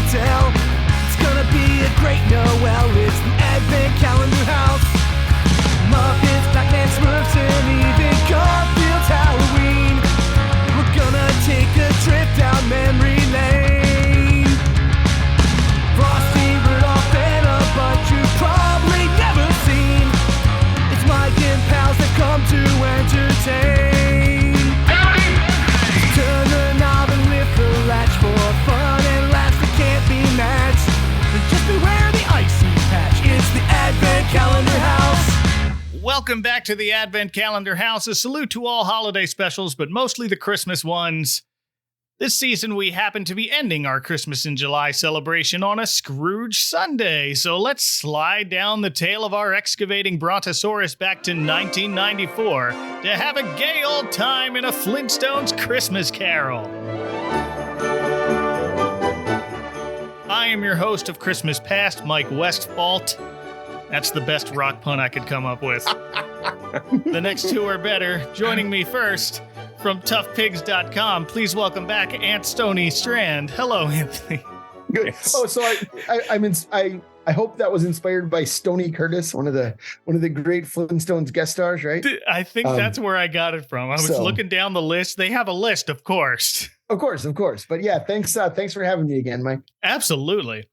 hotel. It's gonna be a great Noel. It's the Advent Calendar House. Muppets, Batman, Smurfs, and even Garfield's Halloween. We're gonna take a trip down memory lane. Frosty, Rudolph, and a bunch you've probably never seen. It's Mike and pals that come to entertain. Turn the knob and lift the latch for fun and laughs that can't be matched. And just beware the icy patch. It's the Advent Calendar House. Welcome back to the Advent Calendar House. A salute to all holiday specials, but mostly the Christmas ones. This season, we happen to be ending our Christmas in July celebration on a Scrooge Sunday. So let's slide down the tail of our excavating brontosaurus back to 1994 to have a gay old time in a Flintstones Christmas Carol. I am your host of Christmas Past, Mike Westfalt. That's the best rock pun I could come up with. The next two are better. Joining me first from toughpigs.com, please welcome back Aunt Stony Strand. Hello, Anthony. Good. Oh, so I hope that was inspired by Stoney Curtis, one of the great Flintstones guest stars, right? I think that's where I got it from. I was looking down the list. They have a list, of course. Of course. But yeah, thanks for having me again, Mike. Absolutely.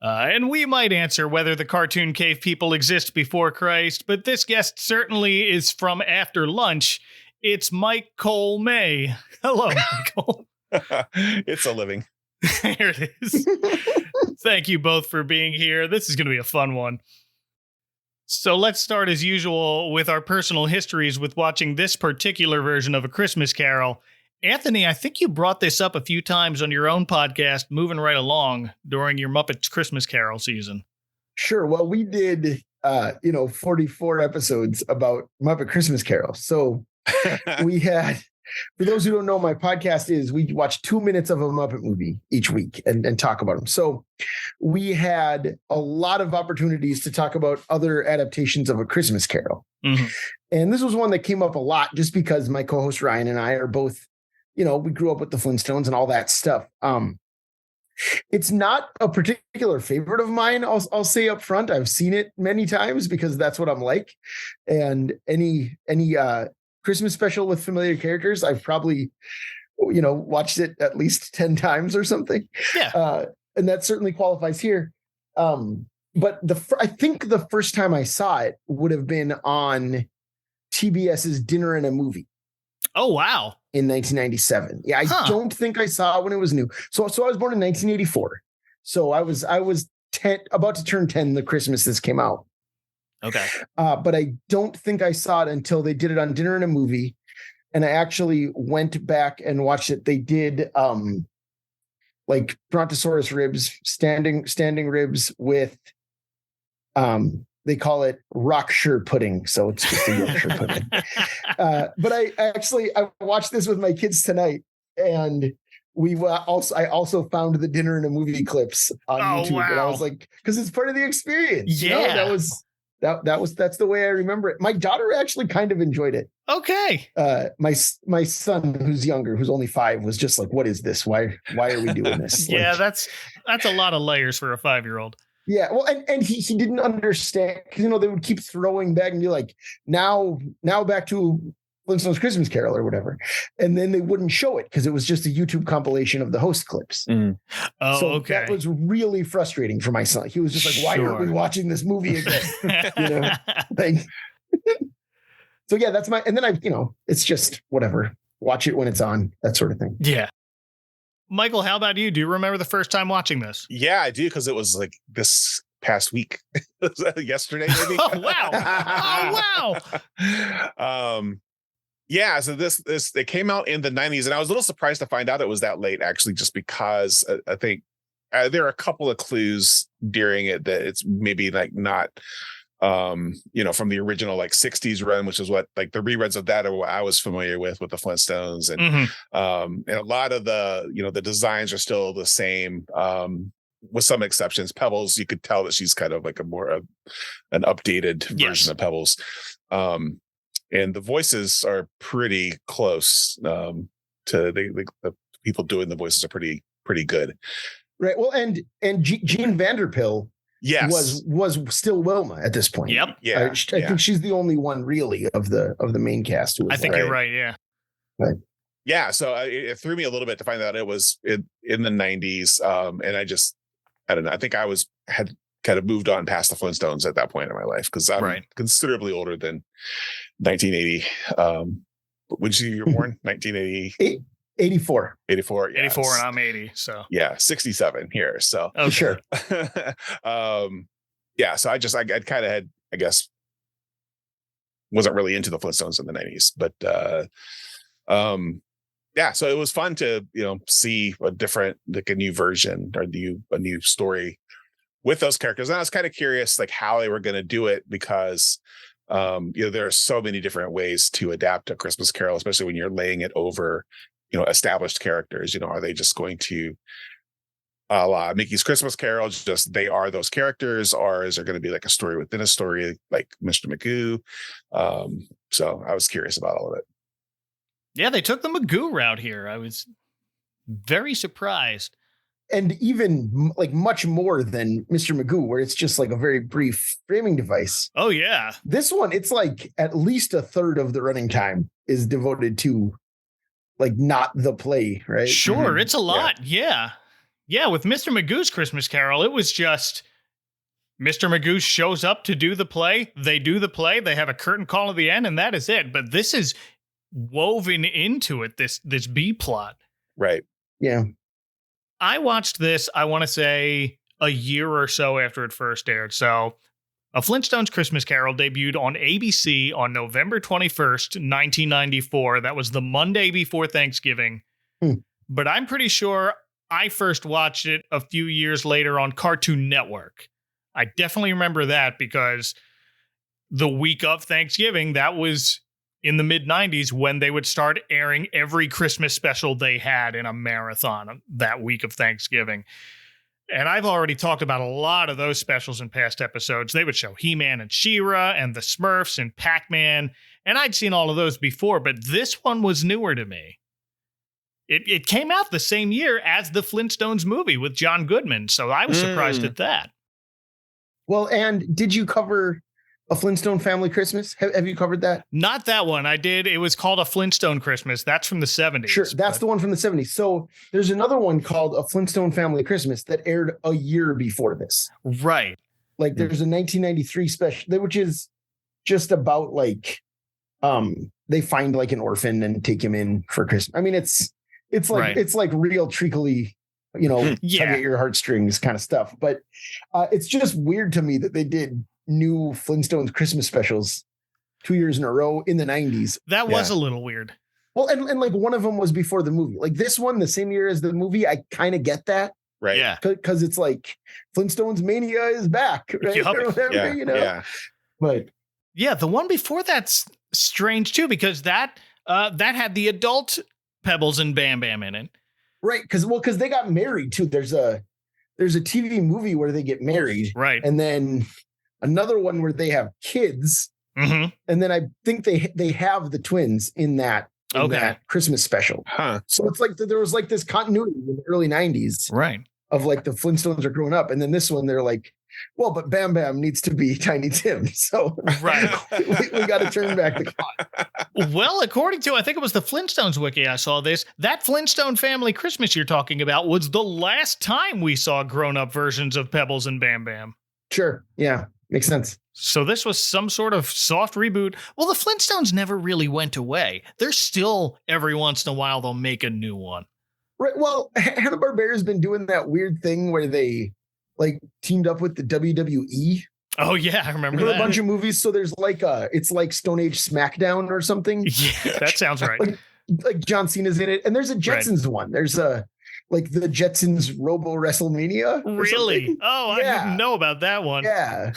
And we might answer whether the cartoon cave people exist before Christ, but this guest certainly is from after lunch. It's Mike Cole May. Hello, Michael. It's a living. Here it is. Thank you both for being here. This is going to be a fun one. So let's start as usual with our personal histories with watching this particular version of A Christmas Carol. Anthony, I think you brought this up a few times on your own podcast, Moving Right Along, during your Muppets Christmas Carol season. Sure. Well, we did, 44 episodes about Muppet Christmas Carol. So we had, for those who don't know, my podcast is we watch 2 minutes of a Muppet movie each week and talk about them. So we had a lot of opportunities to talk about other adaptations of A Christmas Carol. Mm-hmm. And this was one that came up a lot just because my co-host Ryan and I are both, we grew up with the Flintstones and all that stuff. It's not a particular favorite of mine. I'll say up front, I've seen it many times because that's what I'm like. And any Christmas special with familiar characters, I've probably, watched it at least 10 times or something. Yeah. And that certainly qualifies here. But I think the first time I saw it would have been on TBS's Dinner and a Movie. Oh, wow. In 1997. Yeah, I don't think I saw it when it was new. So I was born in 1984. So I was 10, about to turn 10 the Christmas this came out. Okay. But I don't think I saw it until they did it on Dinner and a Movie. And I actually went back and watched it. They did like Brontosaurus ribs, standing ribs with they call it Rockshire pudding. So it's just a Yorkshire pudding. But I watched this with my kids tonight, and I also found the Dinner and a Movie clips on YouTube. Wow. And I was like, because it's part of the experience. Yeah. That's the way I remember it. My daughter actually kind of enjoyed it. Okay. My son, who's younger, who's only 5, was just like, what is this? Why are we doing this? Yeah, that's a lot of layers for a 5-year-old. Yeah, well, and he didn't understand because they would keep throwing back and be like, now back to Flintstones Christmas Carol or whatever, and then they wouldn't show it because it was just a YouTube compilation of the host clips. Mm. Oh, so okay. That was really frustrating for my son. He was just like, "Why aren't we watching this movie again?" So yeah, that's my. And then it's just whatever. Watch it when it's on, that sort of thing. Yeah. Michael, how about you? Do you remember the first time watching this? Yeah, I do, because it was like this past week. Yesterday, maybe. Oh, wow. Yeah, so this it came out in the 90s, and I was a little surprised to find out it was that late, actually, just because I think there are a couple of clues during it that it's maybe like not from the original like 60s run, which is what like the reruns of that are what I was familiar with the Flintstones. And and a lot of the, the designs are still the same, with some exceptions. Pebbles, you could tell that she's kind of like an updated version of Pebbles. And the voices are pretty close to the people doing the voices are pretty good. Right. Well, and Jean Vanderpill Yes. was still Wilma at this point. Yep. Yeah. I think she's the only one really of the main cast. Who was I think like, you're right. Yeah. Yeah. So it threw me a little bit to find out it was in the 90s. And I don't know. I think had kind of moved on past the Flintstones at that point in my life because I'm considerably older than 1980. Which year you were born? 1980. 84. 84 yes. and I'm 80. So yeah, 67 here. So okay. Sure. Yeah. So I kind of had, I guess, wasn't really into the Flintstones in the 90s, but yeah. So it was fun to, see a new version or a new story with those characters. And I was kind of curious, like how they were going to do it because, there are so many different ways to adapt a Christmas Carol, especially when you're laying it over, established characters. Are they just going to a la Mickey's Christmas Carol, just they are those characters, or is there going to be like a story within a story like Mr. Magoo? So I was curious about all of it. Yeah, they took the Magoo route here. I was very surprised. And even like much more than Mr. Magoo, where it's just like a very brief framing device. Oh, yeah. This one, it's like at least a third of the running time is devoted to like not the play, right? Sure, it's a lot. Yeah. Yeah, with Mr. Magoo's Christmas Carol, it was just Mr. Magoo shows up to do the play. They do the play. They have a curtain call at the end, and that is it. But this is woven into it, this B plot. Right. Yeah. I watched this, I want to say, a year or so after it first aired. So A Flintstones Christmas Carol debuted on ABC on November 21st, 1994. That was the Monday before Thanksgiving. But I'm pretty sure I first watched it a few years later on Cartoon Network. I definitely remember that because the week of Thanksgiving, that was in the mid-90s when they would start airing every Christmas special they had in a marathon that week of Thanksgiving. And I've already talked about a lot of those specials in past episodes. They would show He-Man and She-Ra and the Smurfs and Pac-Man. And I'd seen all of those before, but this one was newer to me. It came out the same year as the Flintstones movie with John Goodman. So I was surprised at that. Well, and did you cover A Flintstone Family Christmas? Have you covered that? Not that one. I did. It was called A Flintstone Christmas. That's from the 70s. Sure. That's the one from the 70s. So there's another one called A Flintstone Family Christmas that aired a year before this. Right. Like there's a 1993 special, which is just about like, they find like an orphan and take him in for Christmas. I mean, it's like, it's like real treacly, tug at your heartstrings kind of stuff. But it's just weird to me that they did new Flintstones Christmas specials 2 years in a row in the 90s. That was a little weird. Well, and like one of them was before the movie. Like this one, the same year as the movie, I kind of get that. Right. Yeah. Because it's like Flintstones Mania is back, right? Yep. Or whatever, Yeah. But yeah, the one before that's strange too, because that had the adult Pebbles and Bam Bam in it. right, because they got married too. There's a TV movie where they get married, Right. and then another one where they have kids, Mm-hmm. and then I think they have the twins in that Christmas special. Huh. So it's like there was like this continuity in the early 90s Right. of like the Flintstones are growing up, and then this one they're like, well, but Bam Bam needs to be Tiny Tim, so Right. we got to turn back the clock. Well, according to, I think it was the Flintstones wiki I saw this, that Flintstone Family Christmas you're talking about was the last time we saw grown-up versions of Pebbles and Bam Bam. Sure, yeah, makes sense. So this was some sort of soft reboot. Well, the Flintstones never really went away. They're still, every once in a while, they'll make a new one. Right. Well, Hanna-Barbera's been doing that weird thing where they like teamed up with the WWE. Oh, yeah, I remember For that. a bunch of movies. So there's like it's like Stone Age SmackDown or something. Yeah, that sounds right. Like John Cena's in it. And there's a Jetsons one. There's like the Jetsons Robo WrestleMania. Really? Something. Oh, Yeah. I didn't know about that one. Yeah.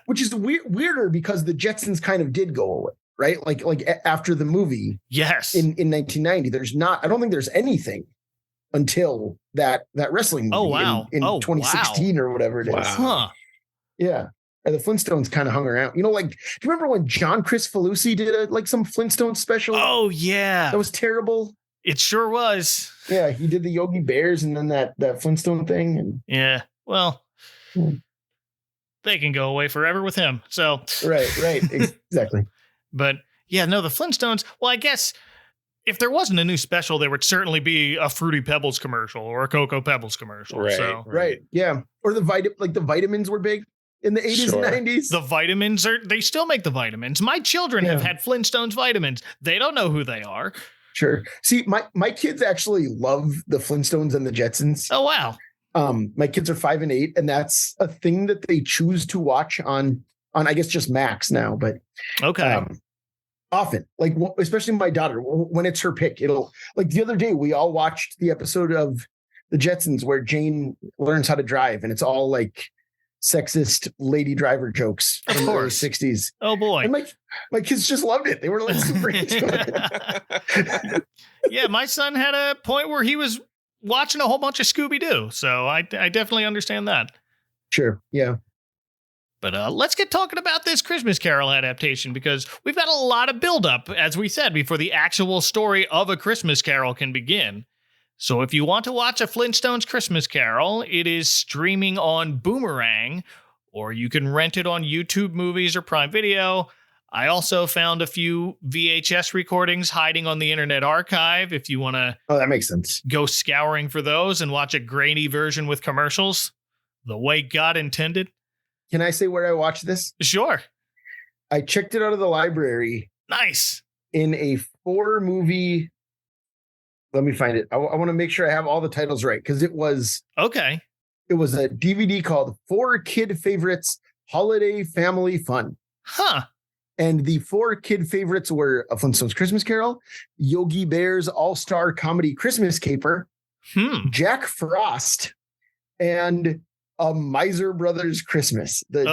Which is weirder because the Jetsons kind of did go away, right? Like after the movie Yes. in 1990, I don't think there's anything until that wrestling movie Oh, wow. in 2016 or whatever it is. Wow. Huh. Yeah. And the Flintstones kind of hung around. Like, do you remember when John Chris Falusi did some Flintstone special? Oh, yeah. That was terrible. It sure was. Yeah, he did the Yogi Bears and then that Flintstone thing. And Yeah, well, they can go away forever with him. So right, exactly. But yeah, no, the Flintstones. Well, I guess if there wasn't a new special, there would certainly be a Fruity Pebbles commercial or a Cocoa Pebbles commercial. Right, So. Right, yeah. Or the vitamins were big in the 80s and 90s. The vitamins they still make the vitamins. My children have had Flintstones vitamins. They don't know who they are. Sure. See, my kids actually love the Flintstones and the Jetsons. Oh, wow. My kids are 5 and 8, and that's a thing that they choose to watch on I guess just Max now, but okay. Often, like especially my daughter, when it's her pick, it'll like the other day we all watched the episode of the Jetsons where Jane learns how to drive, and it's all like sexist lady driver jokes from the early 60s. Oh boy. And my kids just loved it. They were like super into it. Yeah, my son had a point where he was watching a whole bunch of Scooby-Doo, so I definitely understand that. Sure, yeah. But let's get talking about this Christmas Carol adaptation, because we've got a lot of buildup, as we said, before the actual story of A Christmas Carol can begin. So if you want to watch A Flintstones Christmas Carol, it is streaming on Boomerang, or you can rent it on YouTube Movies or Prime Video. I also found a few VHS recordings hiding on the Internet Archive if you want to that makes sense. Go scouring for those and watch a grainy version with commercials, the way God intended. Can I say where I watched this? Sure. I checked it out of the library. Nice. In a 4-movie. Let me find it. I want to make sure I have all the titles right, because it was okay. It was a DVD called 4 Kid Favorites Holiday Family Fun. Huh. And the 4 kid favorites were A Flintstones Christmas Carol, Yogi Bear's All-Star Comedy Christmas Caper, Jack Frost, and A Miser Brothers Christmas, the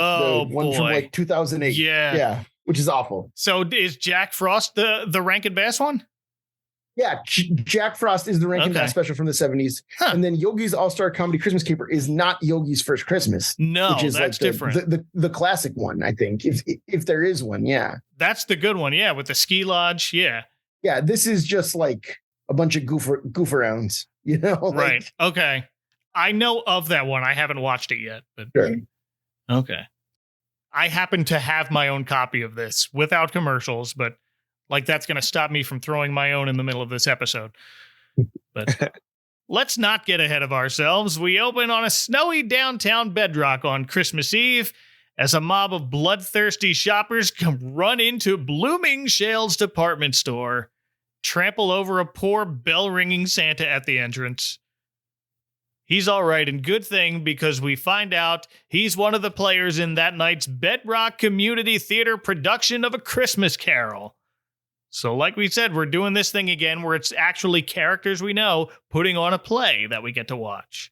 one from like 2008. Yeah, which is awful. So is Jack Frost the Rankin Bass one? Yeah, Jack Frost is the Rankin Bass special from the 70s. Huh. And then Yogi's All-Star Comedy Christmas Caper is not Yogi's First Christmas. No, which is that's like different. The classic one, I think, if there is one, yeah. That's the good one, yeah, with the ski lodge, yeah. Yeah, this is just like a bunch of goof arounds, you know? Like, right, okay. I know of that one. I haven't watched it yet. But sure. Okay. I happen to have my own copy of this without commercials, but like that's going to stop me from throwing my own in the middle of this episode. But let's not get ahead of ourselves. We open on a snowy downtown Bedrock on Christmas Eve as a mob of bloodthirsty shoppers come run into Blooming Shale's department store, trample over a poor bell-ringing Santa at the entrance. He's all right, and good thing, because we find out he's one of the players in that night's Bedrock Community Theater production of A Christmas Carol. So like we said, we're doing this thing again where it's actually characters we know putting on a play that we get to watch.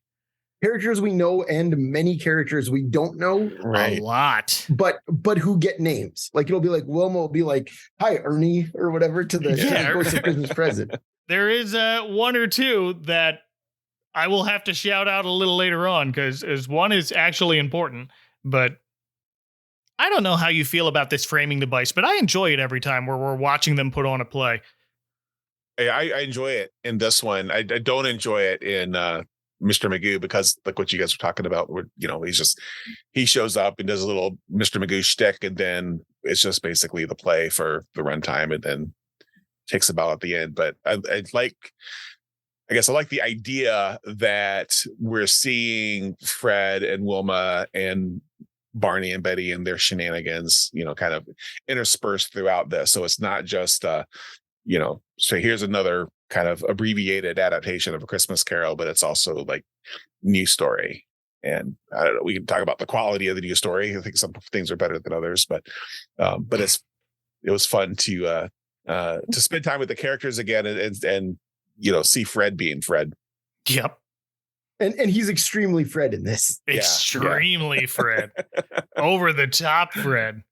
Characters we know and many characters we don't know. Right. A lot. But who get names. Like it'll be like Wilma will be like, "Hi, Ernie," or whatever to the Ghost of Christmas Present. There is one or two that I will have to shout out a little later on, because one is actually important, but I don't know how you feel about this framing device, but I enjoy it every time where we're watching them put on a play. Hey, I enjoy it in this one. I don't enjoy it in Mr. Magoo, because like what you guys were talking about, where, you know, he shows up and does a little Mr. Magoo shtick, and then it's just basically the play for the runtime, and then takes a bow at the end. But I like the idea that we're seeing Fred and Wilma and Barney and Betty and their shenanigans, you know, kind of interspersed throughout this. So it's not just, you know, so here's another kind of abbreviated adaptation of A Christmas Carol, but it's also like new story. And I don't know, we can talk about the quality of the new story. I think some things are better than others, but it was fun to spend time with the characters again and you know, see Fred being Fred. Yep. And he's extremely Fred in this. Extremely Fred. Over the top Fred.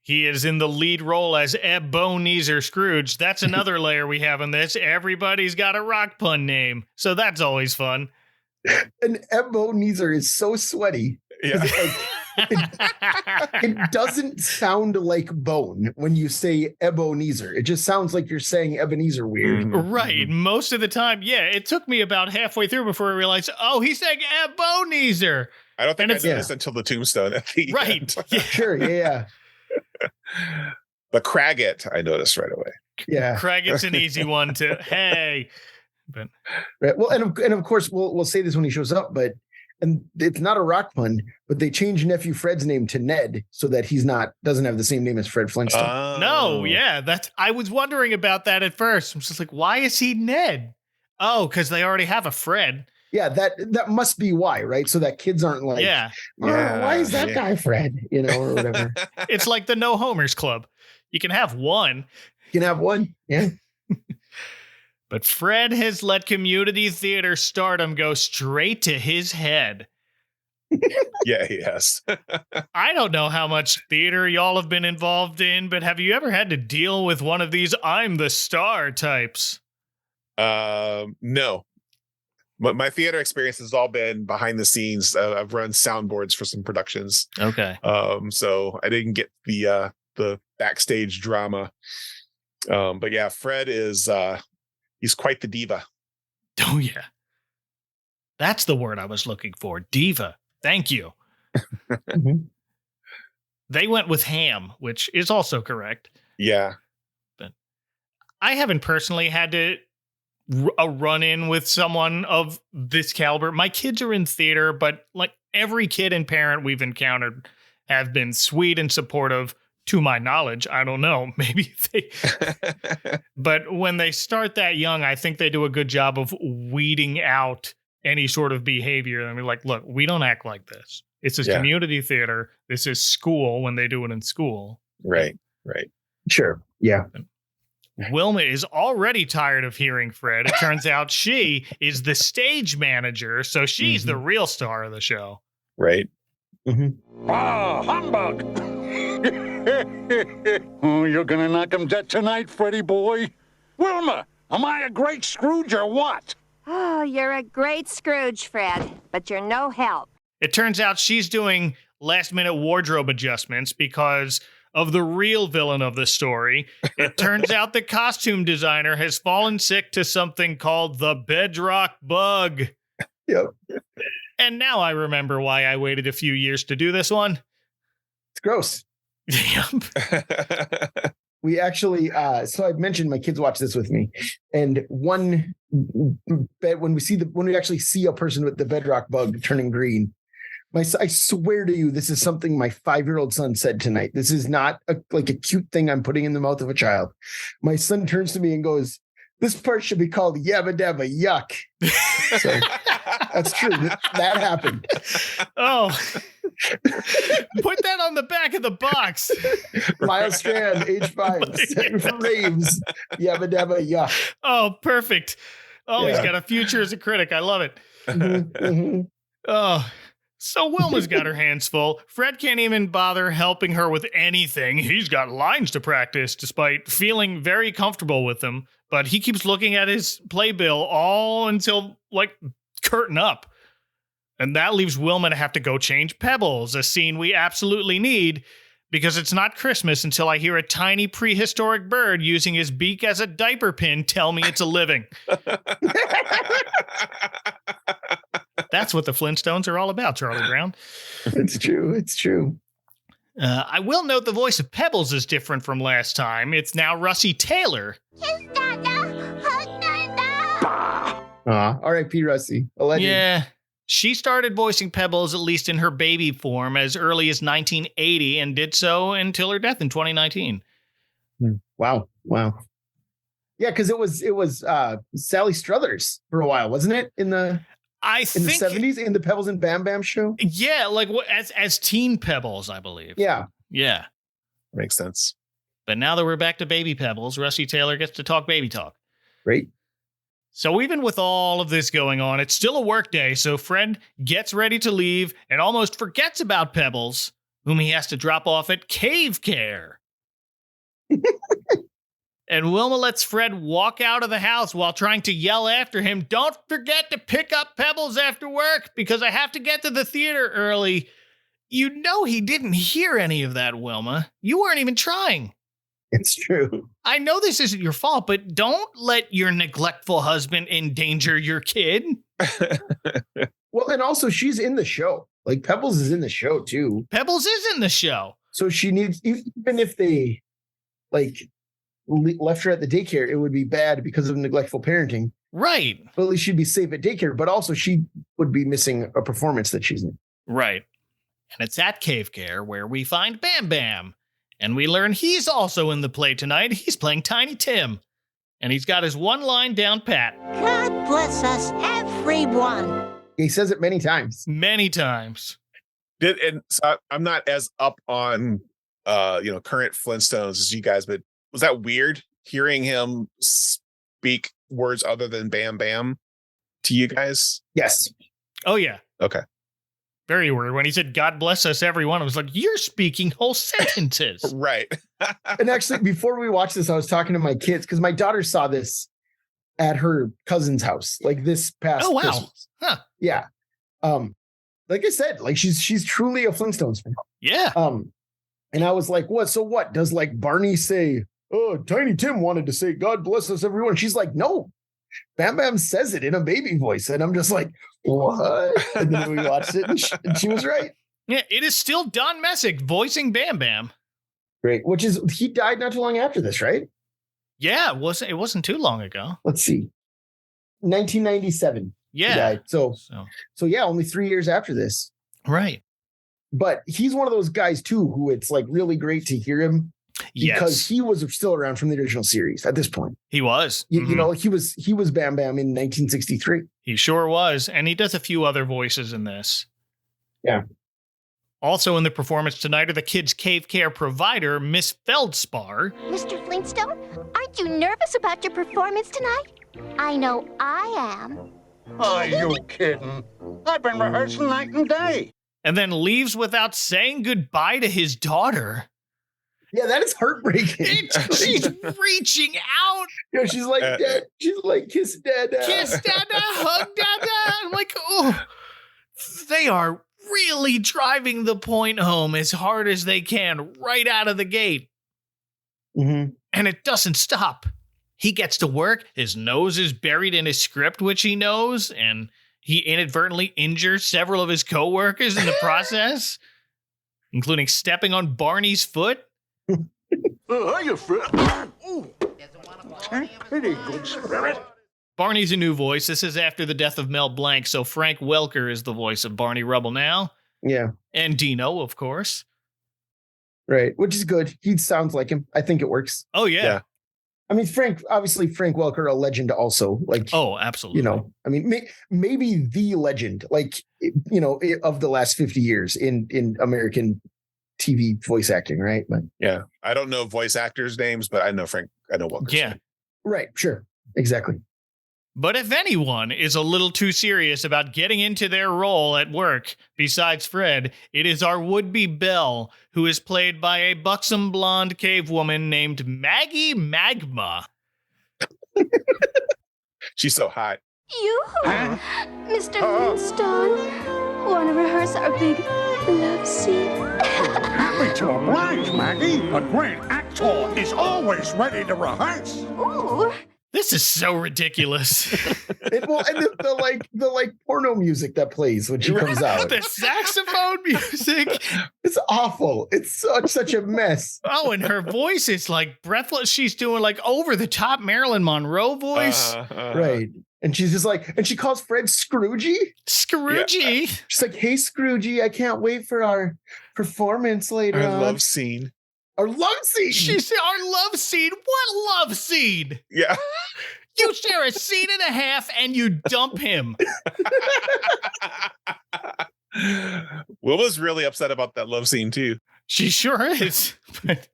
He is in the lead role as Ebonezer Scrooge. That's another layer we have in this. Everybody's got a rock pun name, so that's always fun. And Ebonezer is so sweaty. Yeah. It doesn't sound like bone when you say Ebonezer. It just sounds like you're saying Ebenezer weird. Mhm. Right. Most of the time, yeah. It took me about halfway through before I realized, oh, he's saying Ebonezer. I don't think And I noticed until the tombstone at the Right. end. Yeah. Sure, yeah. But Craggett, I noticed right away. Yeah. Craggett's an easy one to, hey. But Right. Well, and of course we'll say this when he shows up, but and it's not a rock pun, but they changed nephew Fred's name to Ned so that he's doesn't have the same name as Fred Flintstone. no, yeah. I was wondering about that at first. I'm just like, why is he Ned? Oh, because they already have a Fred. Yeah, that must be why, right? So that kids aren't like, Yeah. "Oh, why is that guy Fred? Or whatever. It's like the No Homers Club. You can have one. You can have one. Yeah. But Fred has let community theater stardom go straight to his head. Yeah, he has. I don't know how much theater y'all have been involved in, but have you ever had to deal with one of these I'm the star types? No. But my theater experience has all been behind the scenes. I've run soundboards for some productions. Okay. So I didn't get the backstage drama. But yeah, Fred is he's quite the diva. Oh, yeah. That's the word I was looking for. Diva. Thank you. Mhm. They went with ham, which is also correct. Yeah. I haven't personally had to a run-in with someone of this caliber. My kids are in theater, but like every kid and parent we've encountered have been sweet and supportive. To my knowledge, I don't know. Maybe they. But when they start that young, I think they do a good job of weeding out any sort of behavior. I mean, like, look, we don't act like this. It's a community theater. This is school when they do it in school. Right. Sure. Yeah. Wilma is already tired of hearing Fred. It turns out she is the stage manager, so she's the real star of the show. Right. Mm-hmm. Ah, humbug! Oh, you're gonna knock him dead tonight, Freddy boy. Wilma, am I a great Scrooge or what? Oh, you're a great Scrooge, Fred, but you're no help. It turns out she's doing last-minute wardrobe adjustments because of the real villain of the story. It turns out the costume designer has fallen sick to something called the Bedrock Bug. Yep. And now I remember why I waited a few years to do this one. It's gross. Yep. We actually, so I mentioned my kids watch this with me, and when we actually see a person with the bedrock bug turning green, I swear to you, this is something my 5-year-old son said tonight. This is not like a cute thing I'm putting in the mouth of a child. My son turns to me and goes, "This part should be called Yabba Dabba Yuck." So that's true. That happened. Oh, put that on the back of the box. Miles Strand, age 5, raves Yabba Dabba Yuck. Oh, perfect. Oh, Yeah. He's got a future as a critic. I love it. Mhm, mhm. Oh, so Wilma's got her hands full. Fred can't even bother helping her with anything. He's got lines to practice despite feeling very comfortable with them. But he keeps looking at his playbill all until, like, curtain up. And that leaves Wilma to have to go change Pebbles, a scene we absolutely need because it's not Christmas until I hear a tiny prehistoric bird using his beak as a diaper pin tell me it's a living. That's what the Flintstones are all about, Charlie Brown. It's true. It's true. I will note the voice of Pebbles is different from last time. It's now Russie Taylor. R.I.P. Russie. A legend. Yeah. She started voicing Pebbles, at least in her baby form, as early as 1980 and did so until her death in 2019. Wow. Yeah, because it was Sally Struthers for a while, wasn't it? In the 70s, in the Pebbles and Bam Bam show. Yeah, like as teen Pebbles, I believe. Yeah. Makes sense. But now that we're back to baby Pebbles, Russie Taylor gets to talk baby talk. Great. So even with all of this going on, it's still a work day, so Fred gets ready to leave and almost forgets about Pebbles, whom he has to drop off at Cave Care. And Wilma lets Fred walk out of the house while trying to yell after him, "Don't forget to pick up Pebbles after work because I have to get to the theater early." You know he didn't hear any of that, Wilma. You weren't even trying. It's true. I know this isn't your fault, but don't let your neglectful husband endanger your kid. Well, and also she's in the show. Like Pebbles is in the show too. Pebbles is in the show. So she needs, even if they like left her at the daycare, it would be bad because of neglectful parenting. Right. But at least she'd be safe at daycare, but also she would be missing a performance that she's in. Right. And it's at Cave Care where we find Bam Bam. And we learn he's also in the play tonight. He's playing Tiny Tim. And he's got his one line down pat. God bless us, everyone. He says it many times. Many times. I'm not as up on current Flintstones as you guys, but was that weird hearing him speak words other than Bam Bam to you guys? Yes. Oh, yeah. Okay. Very weird. When he said, God bless us, everyone, I was like, you're speaking whole sentences. Right. And actually, before we watched this, I was talking to my kids because my daughter saw this at her cousin's house, like this past Oh, wow. Christmas. Huh. Yeah. Like I said, like she's truly a Flintstones fan. Yeah. And I was like, what? So what? Does like Barney say, oh, Tiny Tim wanted to say, God bless us, everyone. She's like, no. Bam Bam says it in a baby voice. And I'm just like, what? And then we watched it and she was right. Yeah, it is still Don Messick voicing Bam Bam. Great. Which is, he died not too long after this, right? Yeah, it wasn't too long ago. Let's see. 1997. Yeah. He died. So yeah, only 3 years after this. Right. But he's one of those guys too, who it's like really great to hear him because he was still around from the original series at this point. He was. You know, he was Bam Bam in 1963. He sure was. And he does a few other voices in this. Yeah. Also in the performance tonight are the kids' cave care provider, Miss Feldspar. Mr. Flintstone, aren't you nervous about your performance tonight? I know I am. Are you kidding? I've been rehearsing night and day. And then leaves without saying goodbye to his daughter. Yeah, that is heartbreaking. She's reaching out. You know, she's like, Dad. She's like, kiss Dada. Kiss Dada, hug Dada. I'm like, oh, they are really driving the point home as hard as they can right out of the gate. Mm-hmm. And it doesn't stop. He gets to work. His nose is buried in his script, which he knows, and he inadvertently injures several of his coworkers in the process, including stepping on Barney's foot. Hiya, Fred. Pretty good spirit. Barney's a new voice. This is after the death of Mel Blanc, so Frank Welker is the voice of Barney Rubble now. Yeah. And Dino, of course. Right, which is good. He sounds like him. I think it works. Oh, yeah. I mean, Frank Welker, a legend also. Like, oh, absolutely. You know, I mean, maybe the legend, like, you know, of the last 50 years in American TV voice acting, right? But yeah, I don't know voice actors' names, but I know Welker. Yeah. Right, sure. Exactly. But if anyone is a little too serious about getting into their role at work, besides Fred, it is our would-be Belle, who is played by a buxom blonde cave woman named Maggie Magma. She's so hot. You, Mr. Flintstone, want to rehearse our big love scene? Happy to oblige, Maggie. A great actor is always ready to rehearse. Ooh. This is so ridiculous. And the porno music that plays when she comes out. The saxophone music. It's awful. It's such a mess. Oh, and her voice is like breathless. She's doing like over the top Marilyn Monroe voice. Right. And she's just like, and she calls Fred Scroogey. Scroogey. Yeah. She's like, hey, Scroogey, I can't wait for our performance later on. Love scene. Our love scene. She said, our love scene. What love scene? Yeah. You share a scene and a half and you dump him. Wilma's really upset about that love scene, too. She sure is. But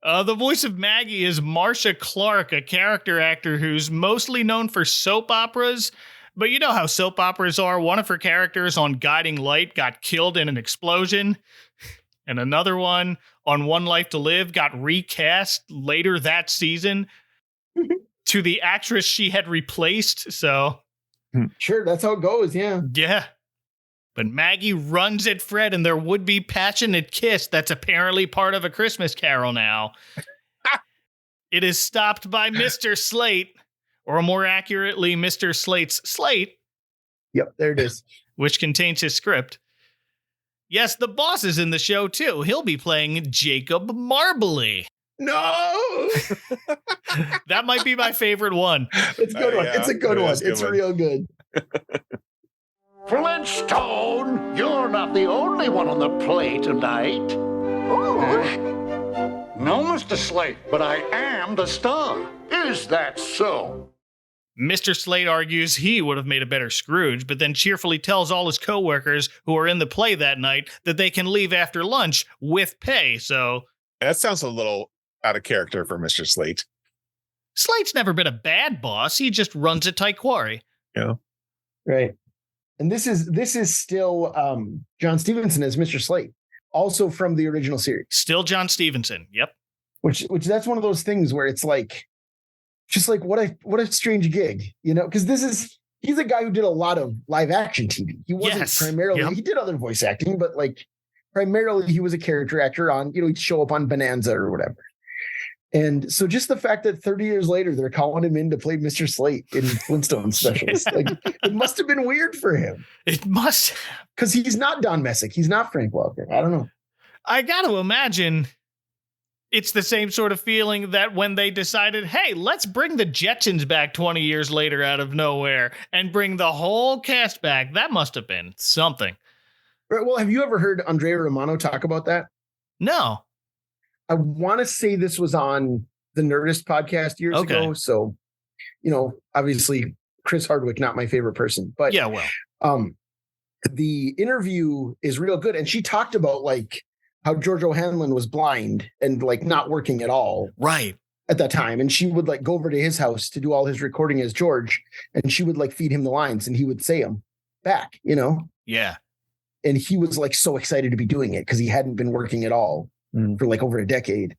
the voice of Maggie is Marcia Clark, a character actor who's mostly known for soap operas. But you know how soap operas are. One of her characters on Guiding Light got killed in an explosion. And another one on One Life to Live got recast later that season to the actress she had replaced. So sure, that's how it goes. Yeah. Yeah. But Maggie runs at Fred in their would-be passionate kiss that's apparently part of A Christmas Carol now. It is stopped by Mr. Slate, or more accurately, Mr. Slate's slate. Yep, there it is. Which contains his script. Yes, the boss is in the show, too. He'll be playing Jacob Marbley. No! That might be my favorite one. It's a good one. Yeah, It's a good one. It's real good. Flintstone, you're not the only one on the play tonight. No, Mr. Slate, but I am the star. Is that so? Mr. Slate argues he would have made a better Scrooge, but then cheerfully tells all his coworkers who are in the play that night that they can leave after lunch with pay, so... That sounds a little out of character for Mr. Slate. Slate's never been a bad boss. He just runs a tight quarry. Yeah. Right. And this is still John Stevenson as Mr. Slate, also from the original series. Still John Stevenson. Yep. Which that's one of those things where it's like, just like what a strange gig, you know, because he's a guy who did a lot of live action TV. He wasn't primarily, he did other voice acting, but like primarily he was a character actor on, you know, he'd show up on Bonanza or whatever. And so just the fact that 30 years later, they're calling him in to play Mr. Slate in Flintstones specials, like it must have been weird for him. It must. Because he's not Don Messick. He's not Frank Welker. I don't know. I got to imagine it's the same sort of feeling that when they decided, hey, let's bring the Jetsons back 20 years later out of nowhere and bring the whole cast back. That must have been something. Right, well, have you ever heard Andrea Romano talk about that? No. I want to say this was on the Nerdist podcast years ago. So, you know, obviously Chris Hardwick, not my favorite person, but yeah, well, the interview is real good. And she talked about like how George O'Hanlon was blind and like not working at all. Right. At that time. And she would like go over to his house to do all his recording as George. And she would like feed him the lines and he would say them back, you know? Yeah. And he was like so excited to be doing it because he hadn't been working at all for like over a decade.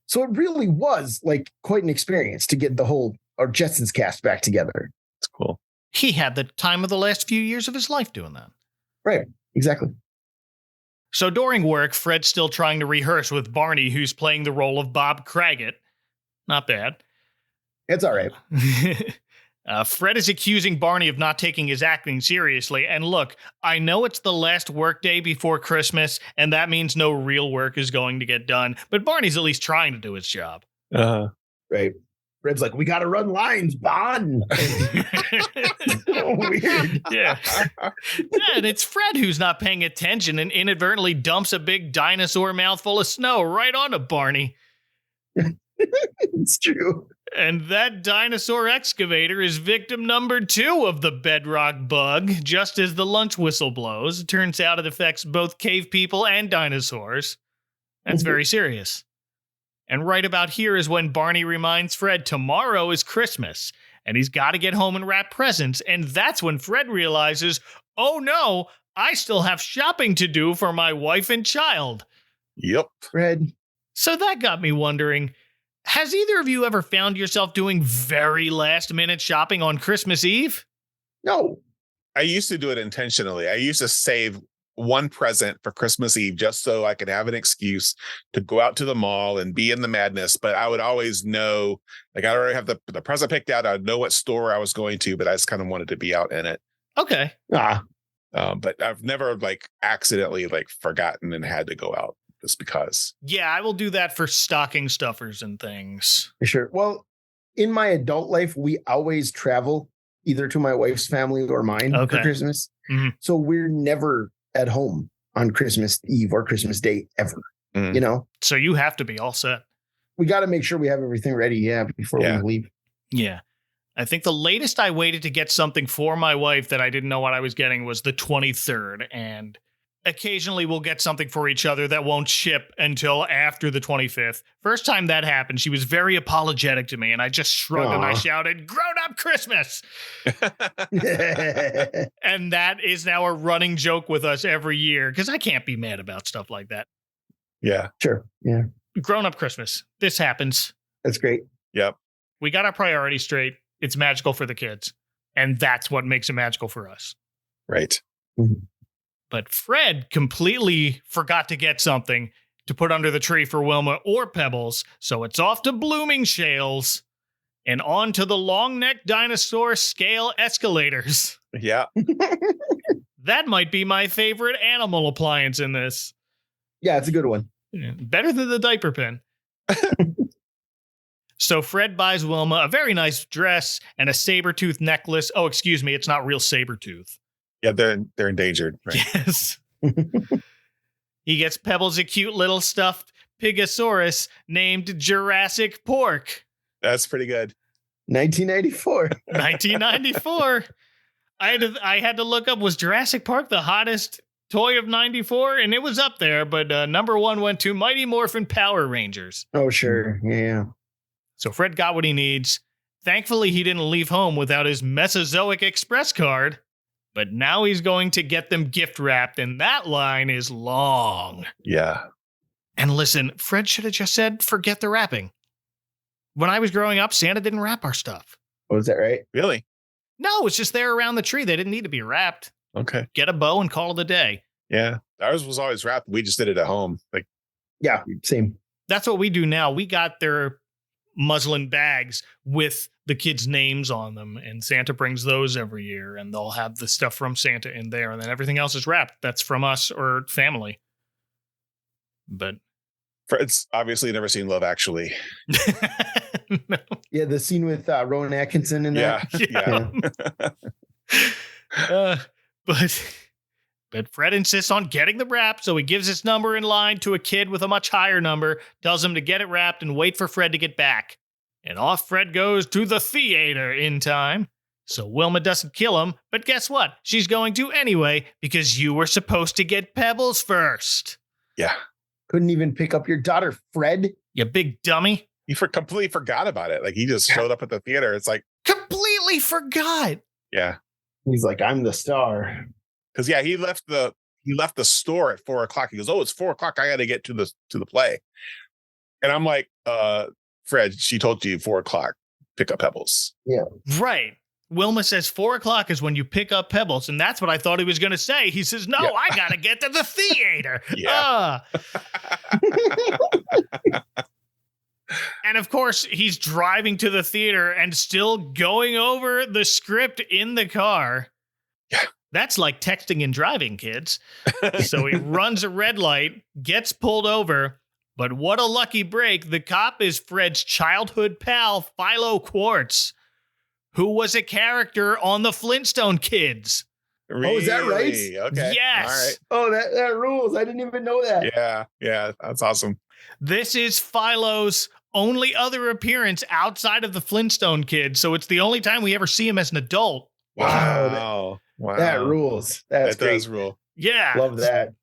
So it really was like quite an experience to get the whole Jetsons cast back together. It's cool. He had the time of the last few years of his life doing that. Right. Exactly. So during work, Fred's still trying to rehearse with Barney, who's playing the role of Bob Craggett. Not bad. It's all right. Fred is accusing Barney of not taking his acting seriously. And look, I know it's the last work day before Christmas, and that means no real work is going to get done. But Barney's at least trying to do his job. Right. Fred's like, we got to run lines, Bon. Weird. Yeah. And it's Fred who's not paying attention and inadvertently dumps a big dinosaur mouthful of snow right onto Barney. It's true. And that dinosaur excavator is victim number 2 of the Bedrock Bug. Just as the lunch whistle blows, it turns out it affects both cave people and dinosaurs. That's very serious. And right about here is when Barney reminds Fred tomorrow is Christmas, and he's got to get home and wrap presents. And that's when Fred realizes, oh no, I still have shopping to do for my wife and child. Yep. Fred. So that got me wondering, has either of you ever found yourself doing very last-minute shopping on Christmas Eve? No. I used to do it intentionally. I used to save one present for Christmas Eve just so I could have an excuse to go out to the mall and be in the madness. But I would always know, like, I already have the present picked out. I'd know what store I was going to, but I just kind of wanted to be out in it. Okay. But I've never like accidentally like forgotten and had to go out just because. Yeah, I will do that for stocking stuffers and things. Sure. Well, in my adult life, we always travel either to my wife's family or mine for Christmas. Mm-hmm. So we're never at home on Christmas Eve or Christmas Day ever, you know? So you have to be all set. We got to make sure we have everything ready, before we leave. Yeah. I think the latest I waited to get something for my wife that I didn't know what I was getting was the 23rd, and occasionally we'll get something for each other that won't ship until after the 25th. First time that happened, she was very apologetic to me, and I just shrugged and I shouted, "Grown-up Christmas!" And that is now a running joke with us every year, because I can't be mad about stuff like that. Yeah. Sure. Yeah. Grown-up Christmas. This happens. That's great. Yep. We got our priorities straight. It's magical for the kids. And that's what makes it magical for us. Right. Mm-hmm. But Fred completely forgot to get something to put under the tree for Wilma or Pebbles, so it's off to Blooming Shales and on to the long-necked dinosaur scale escalators. Yeah. That might be my favorite animal appliance in this. Yeah, it's a good one. Better than the diaper pen. So Fred buys Wilma a very nice dress and a saber-tooth necklace. Oh, excuse me, it's not real saber-tooth. Yeah, they're endangered. Right? Yes. He gets Pebbles a cute little stuffed Pigosaurus named Jurassic Pork. That's pretty good. 1994. 1994. I had to look up, was Jurassic Park the hottest toy of 94? And it was up there, but number one went to Mighty Morphin Power Rangers. Oh, sure. Yeah. So Fred got what he needs. Thankfully, he didn't leave home without his Mesozoic Express card. But now he's going to get them gift wrapped, and that line is long. Yeah. And listen, Fred should have just said, forget the wrapping. When I was growing up, Santa didn't wrap our stuff. Oh, is that right? Really? No, it's just there around the tree. They didn't need to be wrapped. Okay. Get a bow and call it a day. Yeah. Ours was always wrapped. We just did it at home. Like, Yeah, same. That's what we do now. We got their muslin bags with the kids' names on them, and Santa brings those every year, and they'll have the stuff from Santa in there, and then everything else is wrapped. That's from us or family. But Fred's obviously never seen Love Actually. no. Yeah, the scene with Rowan Atkinson in that. Yeah. But Fred insists on getting the wrap, so he gives his number in line to a kid with a much higher number, tells him to get it wrapped and wait for Fred to get back. And off Fred goes to the theater in time. So Wilma doesn't kill him, but guess what? She's going to anyway, because you were supposed to get Pebbles first. Yeah. Couldn't even pick up your daughter, Fred. You big dummy. He completely forgot about it. Like, he just showed up at the theater. It's like, Completely forgot. yeah. He's like, I'm the star. Because yeah, he left the store at 4:00. He goes, "Oh, it's 4:00. I got to get to the play." And I'm like, Fred, she told you 4:00. Pick up Pebbles. Yeah. Right. Wilma says 4:00 is when you pick up Pebbles, and that's what I thought he was going to say. He says, "No, Yeah. I got to get to the theater." Yeah. And of course, he's driving to the theater and still going over the script in the car. Yeah. That's like texting and driving, kids. So he runs a red light, gets pulled over, but what a lucky break. The cop is Fred's childhood pal, Philo Quartz, who was a character on the Flintstone Kids. Really? Oh, is that right? Okay. Yes. All right. Oh, that rules. I didn't even know that. Yeah. That's awesome. This is Philo's only other appearance outside of the Flintstone Kids, so it's the only time we ever see him as an adult. Wow. That rules. That's That great. does rule. Yeah. Love that.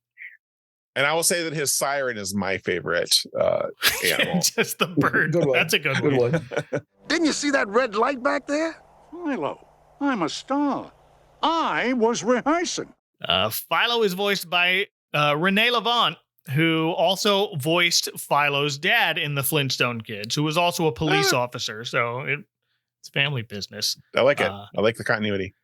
And I will say that his siren is my favorite animal. Just the bird. Good one. That's a good Good one. one. Didn't you see that red light back there? Philo, I'm a star. I was rehearsing. Philo is voiced by Renee Levant, who also voiced Philo's dad in the Flintstone Kids, who was also a police officer. So it's family business. I like it. I like the continuity.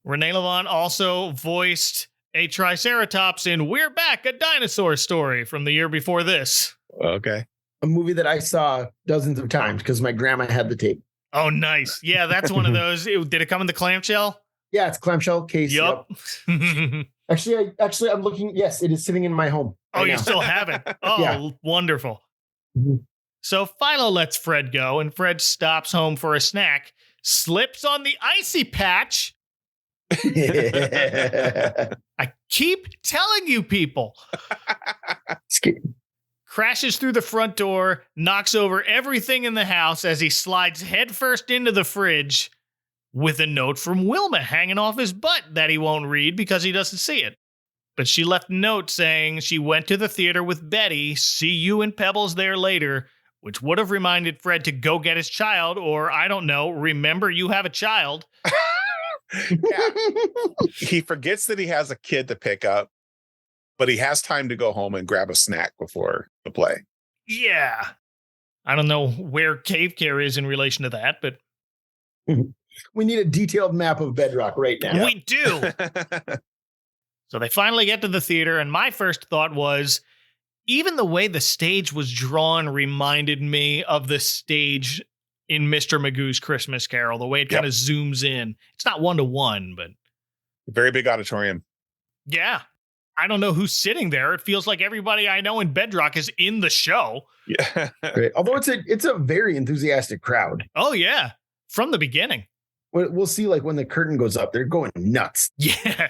Renee Levant also voiced a Triceratops in We're Back, a Dinosaur Story from the year before this. Okay. A movie that I saw dozens of times because my grandma had the tape. Oh, nice. Yeah, that's one of those. Did it come in the clamshell? Yeah, it's clamshell case. Yup. Actually, I'm looking. Yes, it is sitting in my home. Oh, right you now. still have it? Oh, Yeah. Wonderful. Mhm. So Philo lets Fred go, and Fred stops home for a snack, slips on the icy patch. I keep telling you people. Crashes through the front door, knocks over everything in the house as he slides headfirst into the fridge with a note from Wilma hanging off his butt that he won't read because he doesn't see it. But she left a note saying she went to the theater with Betty, see you and Pebbles there later, which would have reminded Fred to go get his child, or I don't know, remember you have a child. Yeah. He forgets that he has a kid to pick up, but he has time to go home and grab a snack before the play. Yeah. I don't know where Cave Care is in relation to that, but We need a detailed map of Bedrock right now. we do. So they finally get to the theater, and my first thought was, even the way the stage was drawn reminded me of the stage in Mr. Magoo's Christmas Carol, the way it kind of zooms in. It's not 1-to-1, but... Very big auditorium. Yeah. I don't know who's sitting there. It feels like everybody I know in Bedrock is in the show. Yeah. Right. Although it's a very enthusiastic crowd. Oh, yeah. From the beginning. We'll see, like, when the curtain goes up, they're going nuts. Yeah.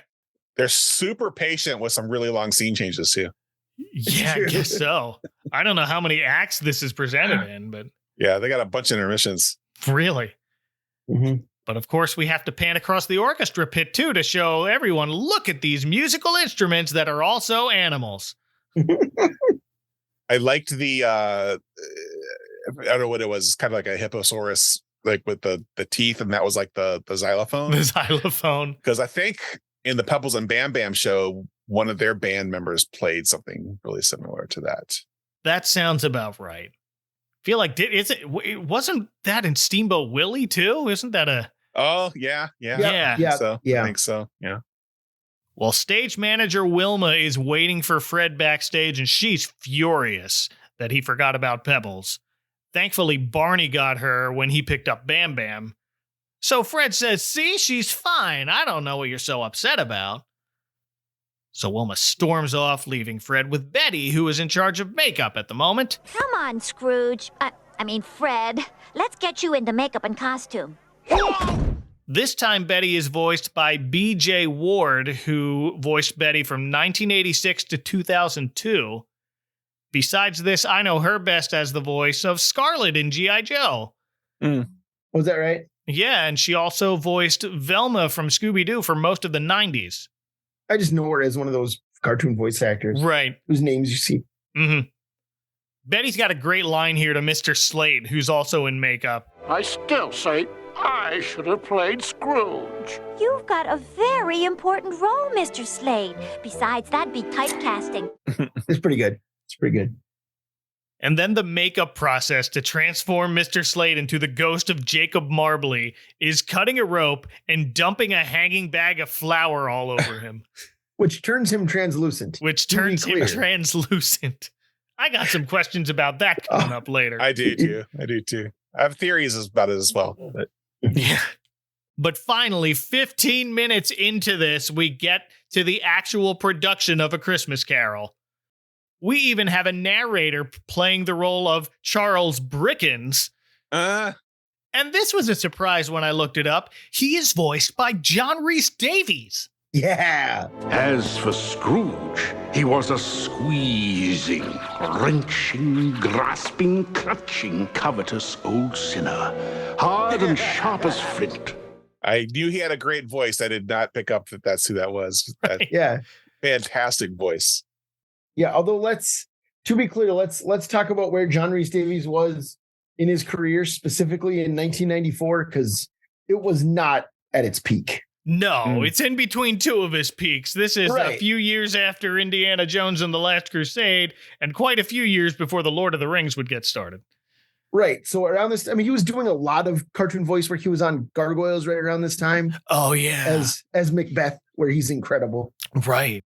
They're super patient with some really long scene changes, too. Yeah, I guess so. I don't know how many acts this is presented in, but... Yeah, they got a bunch of intermissions. Really? Mm-hmm. But of course, we have to pan across the orchestra pit, too, to show everyone, look at these musical instruments that are also animals. I liked the, I don't know what it was, kind of like a hipposaurus, like with the teeth, and that was like the xylophone. The xylophone. Because I think in the Pebbles and Bam Bam show, one of their band members played something really similar to that. That sounds about right. Feel like it wasn't that in Steamboat Willie too? Isn't that a... Oh, yeah. Yeah. I think so. Yeah. Well, stage manager Wilma is waiting for Fred backstage, and she's furious that he forgot about Pebbles. Thankfully, Barney got her when he picked up Bam Bam. So Fred says, see, she's fine. I don't know what you're so upset about. So Wilma storms off, leaving Fred with Betty, who is in charge of makeup at the moment. Come on, Scrooge. I mean, Fred. Let's get you into makeup and costume. This time, Betty is voiced by B.J. Ward, who voiced Betty from 1986 to 2002. Besides this, I know her best as the voice of Scarlet in G.I. Joe. Was that right? Yeah, and she also voiced Velma from Scooby-Doo for most of the 90s. I just know her as one of those cartoon voice actors. Right. Whose names you see. Mm-hmm. Betty's got a great line here to Mr. Slate, who's also in makeup. I still say I should have played Scrooge. You've got a very important role, Mr. Slade. Besides, that'd be typecasting. It's pretty good. It's pretty good. And then the makeup process to transform Mr. Slade into the ghost of Jacob Marbley is cutting a rope and dumping a hanging bag of flour all over him. Which turns him translucent. I got some questions about that coming up later. I do too. I have theories about it as well. But. Yeah. But finally, 15 minutes into this, we get to the actual production of A Christmas Carol. We even have a narrator playing the role of Charles Brickens. And this was a surprise when I looked it up. He is voiced by John Rhys Davies. Yeah. As for Scrooge, he was a squeezing, wrenching, grasping, clutching, covetous old sinner, hard and sharp as flint. I knew he had a great voice. I did not pick up that that's who that was. Yeah. Fantastic voice. Yeah, although let's talk about where John Rhys Davies was in his career, specifically in 1994, because it was not at its peak. No, it's in between two of his peaks. This is a few years after Indiana Jones and the Last Crusade, and quite a few years before The Lord of the Rings would get started. Right. So around this, I mean, he was doing a lot of cartoon voice work. He was on Gargoyles right around this time. Oh, yeah. As Macbeth, where he's incredible. Right.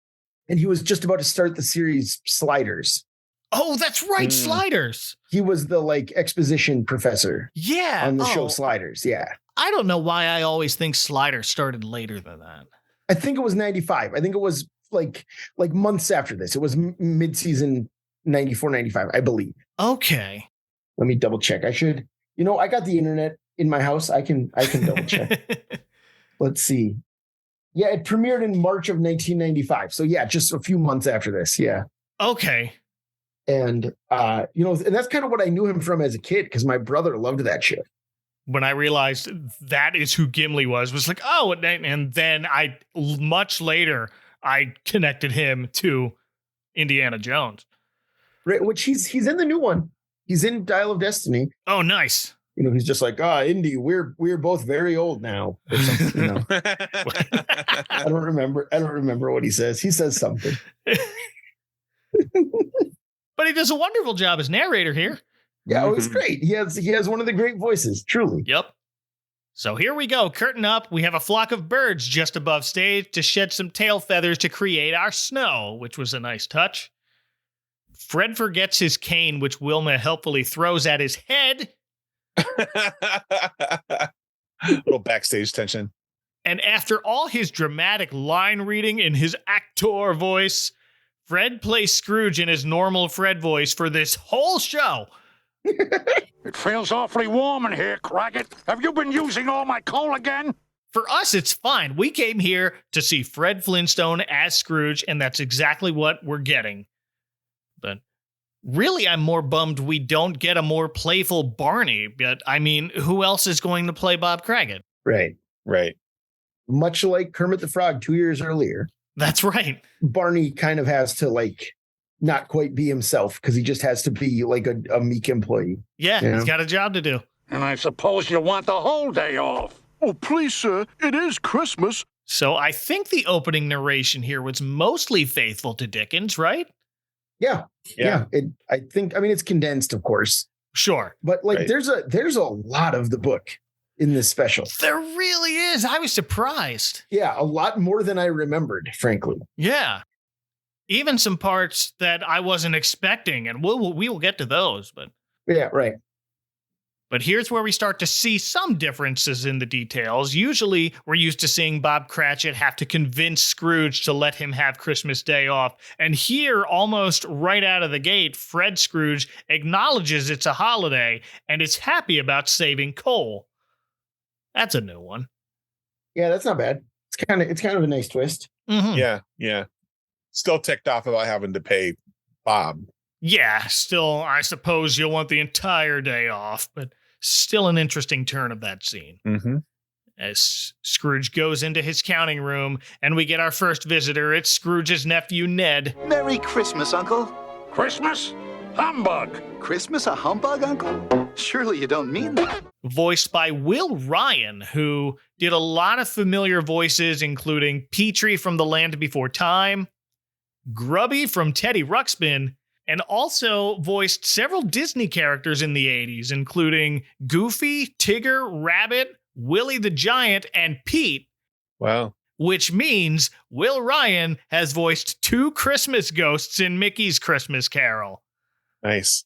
And he was just about to start the series Sliders. Oh, that's right. Sliders. He was the exposition professor. Yeah. On the show Sliders. Yeah. I don't know why I always think Sliders started later than that. I think it was 95. I think it was like months after this. It was mid-season 94, 95, I believe. Okay. Let me double check. I should, I got the internet in my house. I can double check. Let's see. Yeah, it premiered in March of 1995. So yeah, just a few months after this. Yeah. Okay. And and that's kind of what I knew him from as a kid, because my brother loved that shit. When I realized that is who Gimli was like, oh, and then much later I connected him to Indiana Jones. Right, which he's in the new one. He's in Dial of Destiny. Oh, nice. He's just like, Indy, we're both very old now. Or something, I don't remember what he says. He says something. But he does a wonderful job as narrator here. Yeah, it's great. He has one of the great voices, truly. Yep. So here we go, curtain up. We have a flock of birds just above stage to shed some tail feathers to create our snow, which was a nice touch. Fred forgets his cane, which Wilma helpfully throws at his head. Little backstage tension. And after all his dramatic line reading in his actor voice, Fred plays Scrooge in his normal Fred voice for this whole show. It feels awfully warm in here, Crackit. Have you been using all my coal again? For us, it's fine. We came here to see Fred Flintstone as Scrooge, and that's exactly what we're getting. But really, I'm more bummed we don't get a more playful Barney. But I mean, who else is going to play Bob Crackit? Right. Much like Kermit the Frog 2 years earlier. That's right. Barney kind of has to not quite be himself because he just has to be like a meek employee. Yeah, you know? He's got a job to do. And I suppose you want the whole day off. Oh, please, sir. It is Christmas. So I think the opening narration here was mostly faithful to Dickens, right? Yeah. I think it's condensed, of course. Sure. But there's a lot of the book in this special. There really is. I was surprised. Yeah, a lot more than I remembered, frankly. Yeah. Even some parts that I wasn't expecting, and we will get to those. But yeah, right. But here's where we start to see some differences in the details. Usually, we're used to seeing Bob Cratchit have to convince Scrooge to let him have Christmas Day off. And here, almost right out of the gate, Fred Scrooge acknowledges it's a holiday and is happy about saving coal. That's a new one. Yeah, that's not bad. It's kind of a nice twist. Mm-hmm. Yeah. Still ticked off about having to pay Bob. Yeah, still, I suppose you'll want the entire day off, but still an interesting turn of that scene. Mm-hmm. As Scrooge goes into his counting room, and we get our first visitor. It's Scrooge's nephew, Ned. Merry Christmas, Uncle. Christmas? Humbug. Christmas a humbug, Uncle? Surely you don't mean that. Voiced by Will Ryan, who did a lot of familiar voices, including Petrie from The Land Before Time, Grubby from Teddy Ruxpin, and also voiced several Disney characters in the 80s, including Goofy, Tigger, Rabbit, Willie the Giant, and Pete. Wow. Which means Will Ryan has voiced 2 Christmas ghosts in Mickey's Christmas Carol. Nice.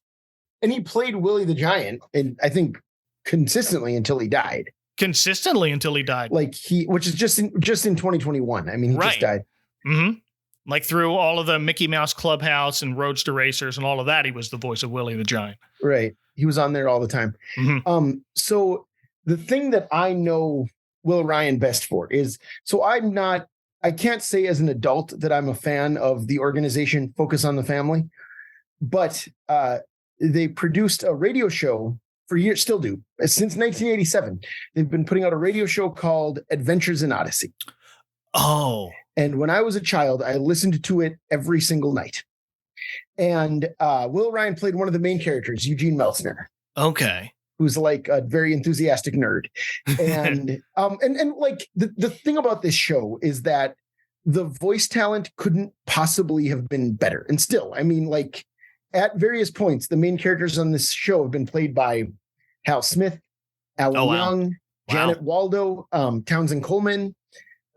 And he played Willie the Giant, and I think consistently until he died. Which is just in 2021. I mean, he just died. Mm-hmm. Like through all of the Mickey Mouse Clubhouse and Roadster Racers and all of that, he was the voice of Willie the Giant. Right. He was on there all the time. Mm-hmm. So the thing that I know Will Ryan best for is, I can't say as an adult that I'm a fan of the organization Focus on the Family, but they produced a radio show for years, still do, since 1987. They've been putting out a radio show called Adventures in Odyssey. Oh. And when I was a child, I listened to it every single night. And Will Ryan played one of the main characters, Eugene Meltzner. Okay. Who's like a very enthusiastic nerd. And like the thing about this show is that the voice talent couldn't possibly have been better. And still, I mean, like at various points, the main characters on this show have been played by Hal Smith, Alan Young, Janet Waldo, Townsend Coleman,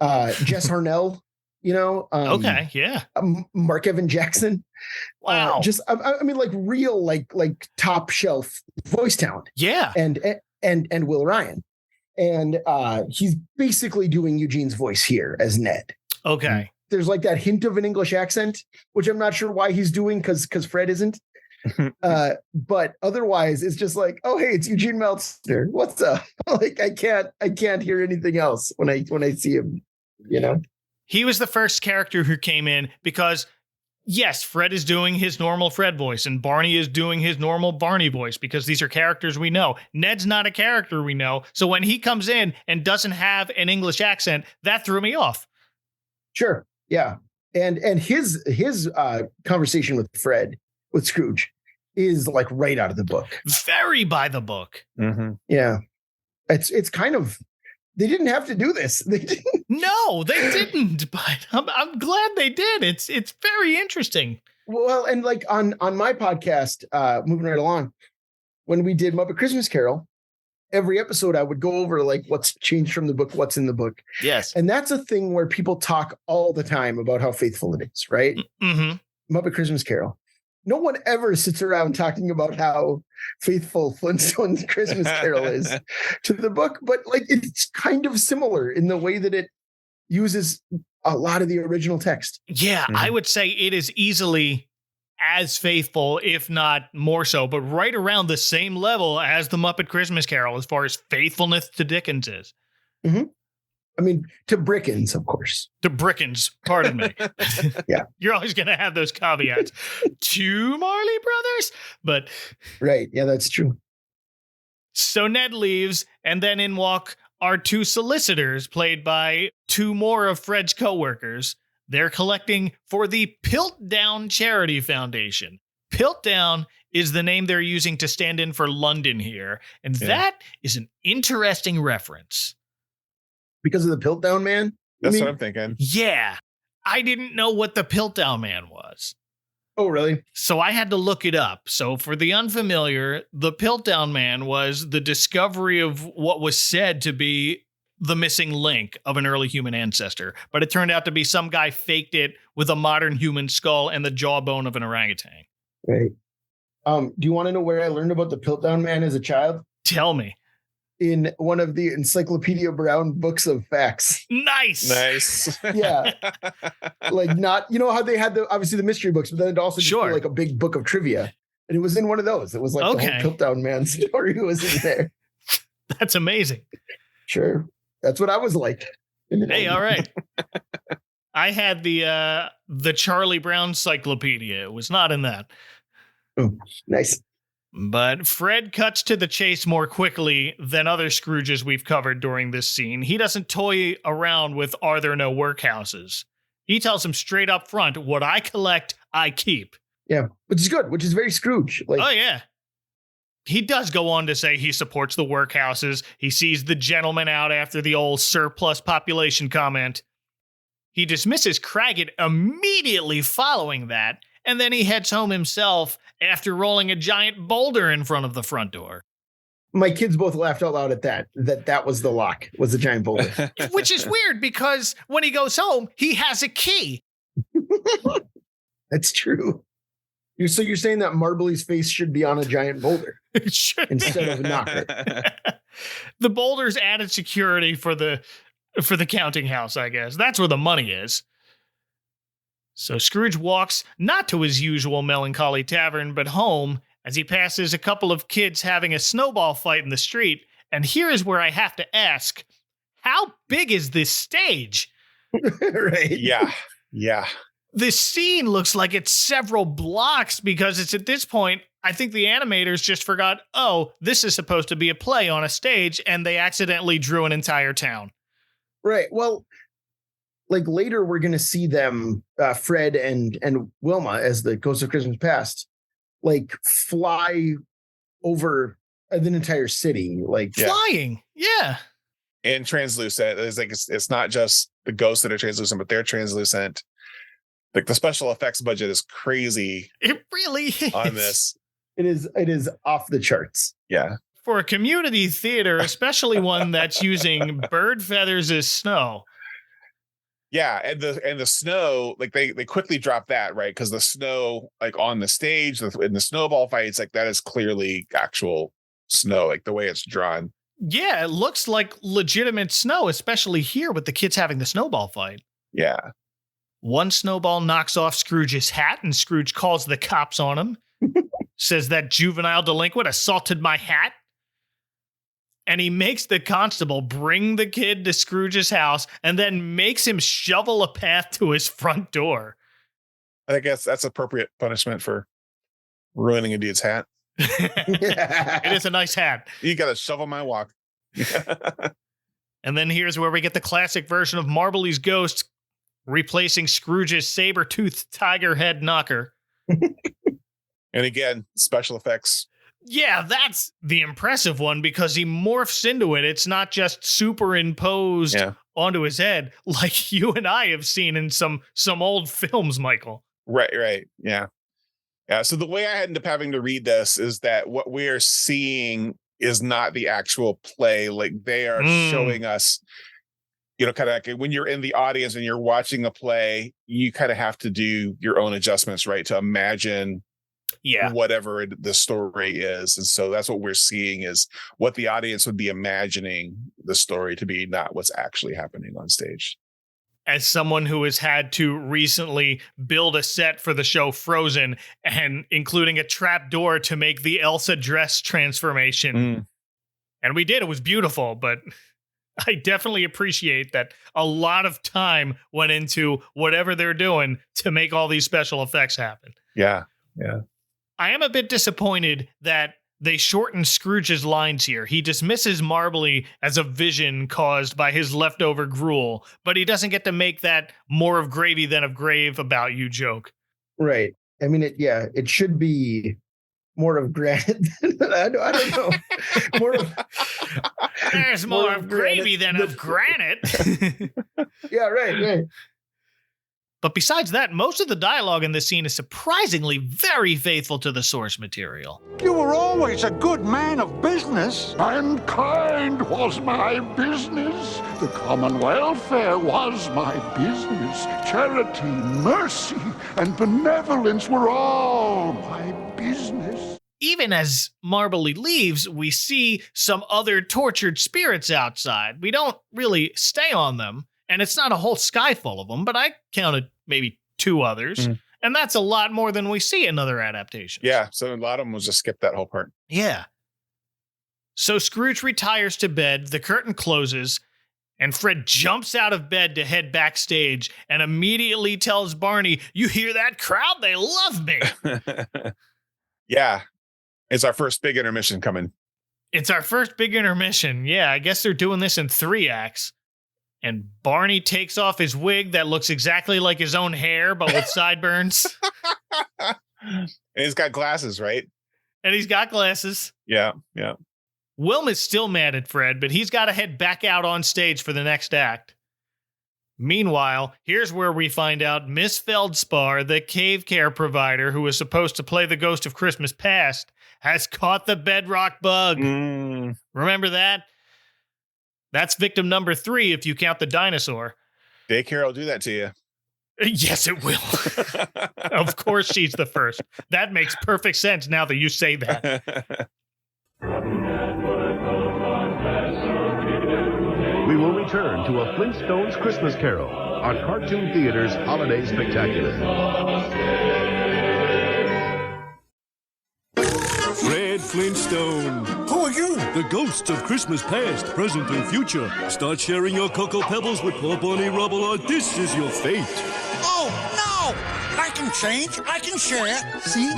Jess Harnell, okay, yeah. Mark Evan Jackson. Wow. I mean, like real, like top shelf voice talent. Yeah. And Will Ryan. And he's basically doing Eugene's voice here as Ned. Okay. There's like that hint of an English accent, which I'm not sure why he's doing because Fred isn't. But otherwise it's just like, oh, hey, it's Eugene Meltzner. What's up? Like, I can't hear anything else when I see him, He was the first character who came in because, yes, Fred is doing his normal Fred voice and Barney is doing his normal Barney voice because these are characters we know. Ned's not a character we know. So when he comes in and doesn't have an English accent, that threw me off. Sure. Yeah. And his conversation with Scrooge is like right out of the book. Very by the book. Mm-hmm. Yeah. It's kind of, they didn't have to do this. They didn't. No, they didn't. But I'm glad they did. It's very interesting. Well, and like on my podcast, moving right along, when we did Muppet Christmas Carol, every episode I would go over like what's changed from the book, what's in the book. Yes. And that's a thing where people talk all the time about how faithful it is, right? Mm-hmm. Muppet Christmas Carol. No one ever sits around talking about how faithful Flintstones Christmas Carol is to the book, but like it's kind of similar in the way that it uses a lot of the original text. Yeah, I would say it is easily as faithful, if not more so, but right around the same level as the Muppet Christmas Carol as far as faithfulness to Dickens is. Mm-hmm. I mean, to Brickens, of course. To Brickens, pardon me. Yeah. You're always going to have those caveats. To Marley Brothers? But right. Yeah, that's true. So Ned leaves, and then in walk our two solicitors, played by two more of Fred's coworkers. They're collecting for the Piltdown Charity Foundation. Piltdown is the name they're using to stand in for London here, and that is an interesting reference. Because of the Piltdown Man? That's what I'm thinking. Yeah. I didn't know what the Piltdown Man was. Oh, really? So I had to look it up. So for the unfamiliar, the Piltdown Man was the discovery of what was said to be the missing link of an early human ancestor. But it turned out to be some guy faked it with a modern human skull and the jawbone of an orangutan. Right. Do you want to know where I learned about the Piltdown Man as a child? Tell me. In one of the Encyclopedia Brown books of facts. Nice. Yeah. Like not, you know how they had obviously the mystery books, but then it also just Sure. like a big book of trivia. And it was in one of those. It was like the whole Piltdown Man story was in there. That's amazing. Sure. That's what I was like. Hey, all right. I had the Charlie Brown Cyclopedia. It was not in that. Oh, nice. But Fred cuts to the chase more quickly than other Scrooges we've covered during this scene. He doesn't toy around with "Are there no workhouses?" He tells him straight up front, "What I collect, I keep." Yeah, which is good, which is very Scrooge. Like, oh, yeah. He does go on to say he supports the workhouses. He sees the gentleman out after the old surplus population comment. He dismisses Craggett immediately following that, and then he heads home himself after rolling a giant boulder in front of the front door. My kids both laughed out loud at that was the lock, was a giant boulder. Which is weird because when he goes home, he has a key. That's true. So you're saying that Marbley's face should be on a giant boulder instead of a knocker. The boulder's added security for the counting house, I guess. That's where the money is. So Scrooge walks not to his usual melancholy tavern, but home as he passes a couple of kids having a snowball fight in the street. And here is where I have to ask, how big is this stage? Right. Yeah. This scene looks like it's several blocks because it's at this point, I think the animators just forgot, oh, this is supposed to be a play on a stage, and they accidentally drew an entire town. Right. Well, like later we're going to see them, Fred and Wilma, as the Ghost of Christmas Past, like fly over an entire city, like flying. Yeah. And translucent. It's like it's not just the ghosts that are translucent, but they're translucent. Like the special effects budget is crazy. It really is. On this. It is off the charts. Yeah. For a community theater, especially one that's using bird feathers as snow. Yeah, and the snow, like they quickly drop that, right? Because the snow, like on the stage, in the snowball fights, like that is clearly actual snow, like the way it's drawn. Yeah, it looks like legitimate snow, especially here with the kids having the snowball fight. Yeah. One snowball knocks off Scrooge's hat, and Scrooge calls the cops on him. Says that juvenile delinquent assaulted my hat. And he makes the constable bring the kid to Scrooge's house and then makes him shovel a path to his front door. I guess that's appropriate punishment for ruining a dude's hat. It is a nice hat. You got to shovel my walk. And then here's where we get the classic version of Marbley's ghost replacing Scrooge's saber-toothed tiger head knocker. And again, special effects. Yeah, that's the impressive one because he morphs into it. It's not just superimposed onto his head like you and I have seen in some old films, Michael. Right. Yeah. So the way I ended up having to read this is that what we're seeing is not the actual play. Like they are showing us, you know, kind of like when you're in the audience and you're watching a play, you kind of have to do your own adjustments, right? To imagine whatever the story is. And so that's what we're seeing is what the audience would be imagining the story to be, not what's actually happening on stage. As someone who has had to recently build a set for the show Frozen, and including a trap door to make the Elsa dress transformation. And we did, it was beautiful, but I definitely appreciate that a lot of time went into whatever they're doing to make all these special effects happen. Yeah. I am a bit disappointed that they shortened Scrooge's lines here. He dismisses Marbly as a vision caused by his leftover gruel, but he doesn't get to make that more of gravy than of grave about you joke. Right. I mean, it should be more of granite. I don't know. There's more of gravy than of granite. Yeah, right. But besides that, most of the dialogue in this scene is surprisingly very faithful to the source material. You were always a good man of business. Mankind was my business. The common welfare was my business. Charity, mercy, and benevolence were all my business. Even as Marbly leaves, we see some other tortured spirits outside. We don't really stay on them, and it's not a whole sky full of them, but I counted maybe 2 others, and that's a lot more than we see in other adaptations. Yeah, so a lot of them will just skip that whole part. Yeah. So Scrooge retires to bed, the curtain closes, and Fred jumps out of bed to head backstage and immediately tells Barney, "You hear that crowd? They love me." Yeah. It's our first big intermission coming. It's our first big intermission. Yeah, I guess they're doing this in 3 acts. And Barney takes off his wig that looks exactly like his own hair, but with sideburns. And he's got glasses, right? And he's got glasses. Yeah. Wilma's still mad at Fred, but he's got to head back out on stage for the next act. Meanwhile, here's where we find out Miss Feldspar, the cave care provider who was supposed to play the ghost of Christmas past, has caught the Bedrock Bug. Remember that? That's victim number 3 if you count the dinosaur. Daycare will do that to you. Yes, it will. Of course she's the first. That makes perfect sense now that you say that. We will return to a Flintstones Christmas Carol, our Cartoon Theater's holiday spectacular. Fred Flintstone. Who are you? The ghosts of Christmas past, present, and future. Start sharing your Cocoa Pebbles with Poor Bonnie Rubble, or this is your fate. Oh, no! I can change. I can share. See?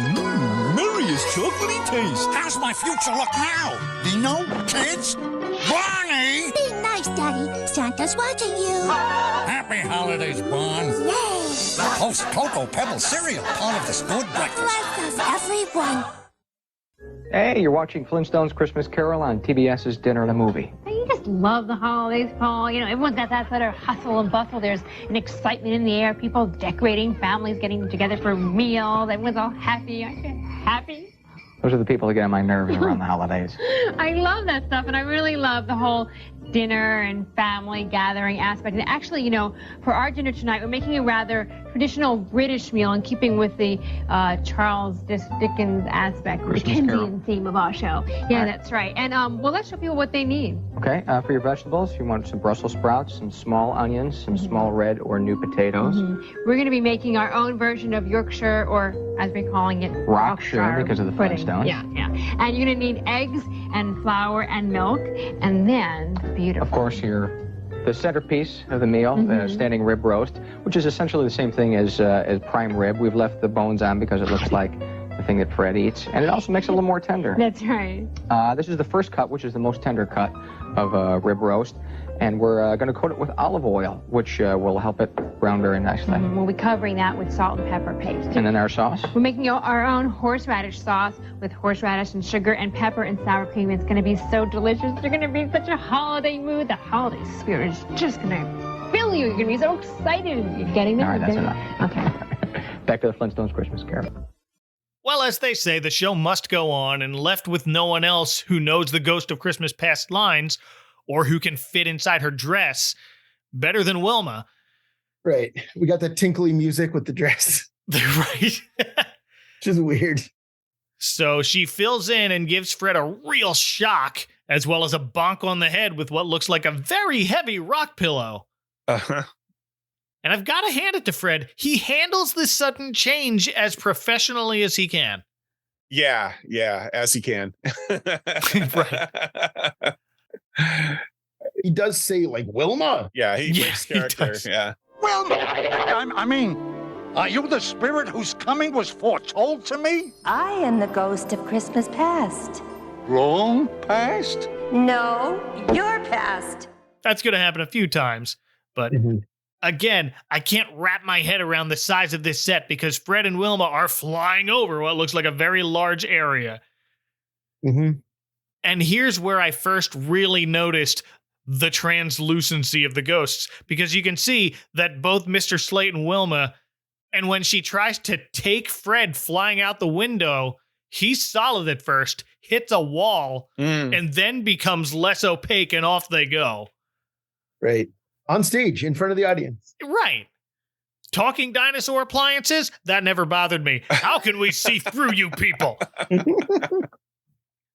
Merriest chocolatey taste. How's my future look now? Dino? Kids? Barney! Be nice, Daddy. Santa's watching you. Happy holidays, Bon. Yay! Post Cocoa Pebble cereal, part of this good breakfast. Bless us, everyone. Hey, you're watching Flintstones Christmas Carol on TBS's Dinner and a Movie. You just love the holidays, Paul. You know, everyone's got that sort of hustle and bustle. There's an excitement in the air. People decorating, families getting together for meals. Everyone's all happy. Aren't you happy? Those are the people that get on my nerves around the holidays. I love that stuff, and I really love the whole dinner and family gathering aspect. And actually, you know, for our dinner tonight, we're making a rather traditional British meal in keeping with the Charles Dickens aspect, the Dickensian theme of our show. Yeah, that's right. And well, let's show people what they need. Okay, for your vegetables, you want some Brussels sprouts, some small onions, some small red or new potatoes. We're going to be making our own version of Yorkshire, or as we're calling it, Rockshire, because of the Flintstones. Yeah. And you're going to need eggs and flour and milk, and then beautiful. Of course, the centerpiece of the meal, standing rib roast, which is essentially the same thing as prime rib. We've left the bones on because it looks like the thing that Fred eats, and it also makes it a little more tender. That's right. This is the first cut, which is the most tender cut of rib roast, and we're going to coat it with olive oil, which will help it brown very nicely. We'll be covering that with salt and pepper paste. And then our sauce? We're making our own horseradish sauce with horseradish and sugar and pepper and sour cream. It's going to be so delicious. You're going to be in such a holiday mood. The holiday spirit is just going to fill you. You're going to be so excited. You're getting there? All right, that's enough. Okay. Back to the Flintstones Christmas Carol. Well, as they say, the show must go on, and left with no one else who knows the Ghost of Christmas Past lines or who can fit inside her dress better than Wilma. Right. We got the tinkly music with the dress. Right. Which is weird. So she fills in and gives Fred a real shock, as well as a bonk on the head with what looks like a very heavy rock pillow. Uh-huh. And I've got to hand it to Fred. He handles this sudden change as professionally as he can. Yeah, as he can. Right. He does say, like, Wilma. Yeah, he breaks character. Yeah. Wilma! I mean, are you the spirit whose coming was foretold to me? I am the ghost of Christmas past. Long past? No, your past. That's going to happen a few times. But again, I can't wrap my head around the size of this set because Fred and Wilma are flying over what looks like a very large area. Mm-hmm. And here's where I first really noticed the translucency of the ghosts, because you can see that both Mr. Slate and Wilma, and when she tries to take Fred flying out the window, he's solid at first, hits a wall, and then becomes less opaque, and off they go. Right. On stage, in front of the audience. Right. Talking dinosaur appliances? That never bothered me. How can we see through you people?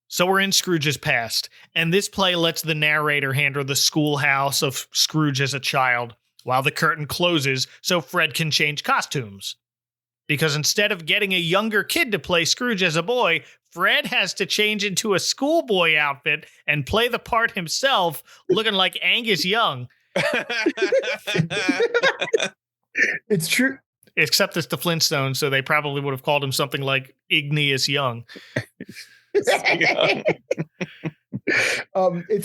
So we're in Scrooge's past, and this play lets the narrator handle the schoolhouse of Scrooge as a child, while the curtain closes so Fred can change costumes. Because instead of getting a younger kid to play Scrooge as a boy, Fred has to change into a schoolboy outfit and play the part himself, looking like Angus Young. It's true. Except it's the Flintstones, so they probably would have called him something like Igneous Young. It's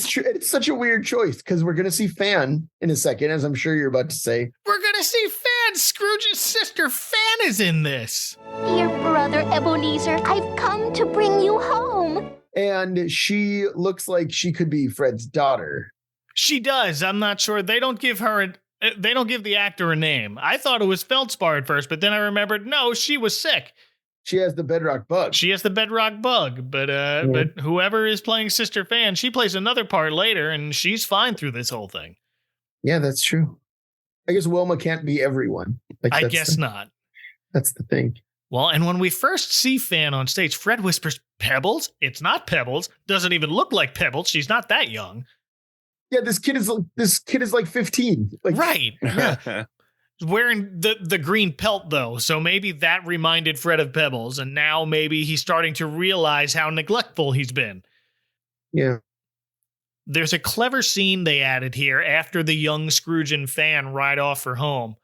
true. It's such a weird choice because we're gonna see Fan in a second, as I'm sure you're about to say. We're gonna see Fan. Scrooge's sister Fan is in this. Dear brother Ebonezer, I've come to bring you home. And she looks like she could be Fred's daughter. She does. I'm not sure. They don't give the actor a name. I thought it was Feldspar at first, but then I remembered, no, she was sick. She has the Bedrock Bug. She has the Bedrock Bug, but whoever is playing Sister Fan, she plays another part later, and she's fine through this whole thing. Yeah, that's true. I guess Wilma can't be everyone. I guess not. That's the thing. Well, and when we first see Fan on stage, Fred whispers, "Pebbles? It's not Pebbles. Doesn't even look like Pebbles. She's not that young." Yeah, this kid is like 15. Like, right. Yeah. Wearing the green pelt, though, so maybe that reminded Fred of Pebbles, and now maybe he's starting to realize how neglectful he's been. Yeah. There's a clever scene they added here after the young Scrooge and Fan ride off for home,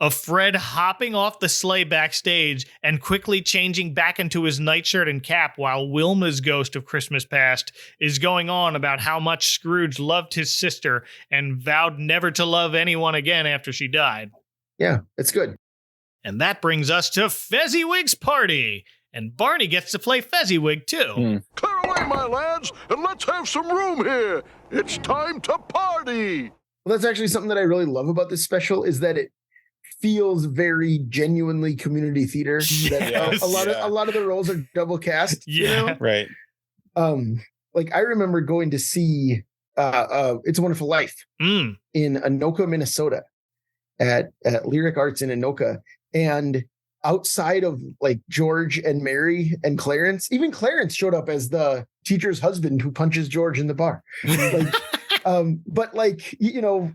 of Fred hopping off the sleigh backstage and quickly changing back into his nightshirt and cap while Wilma's Ghost of Christmas Past is going on about how much Scrooge loved his sister and vowed never to love anyone again after she died. Yeah, it's good. And that brings us to Fezziwig's party. And Barney gets to play Fezziwig, too. Clear away, my lads, and let's have some room here. It's time to party. Well, that's actually something that I really love about this special is that it feels very genuinely community theater. Yes. A lot of the roles are double cast. Yeah, you know? Right. Like I remember going to see It's a Wonderful Life in Anoka, Minnesota at Lyric Arts in Anoka. And outside of like George and Mary and Clarence, even Clarence showed up as the teacher's husband who punches George in the bar. Like, but like, you know,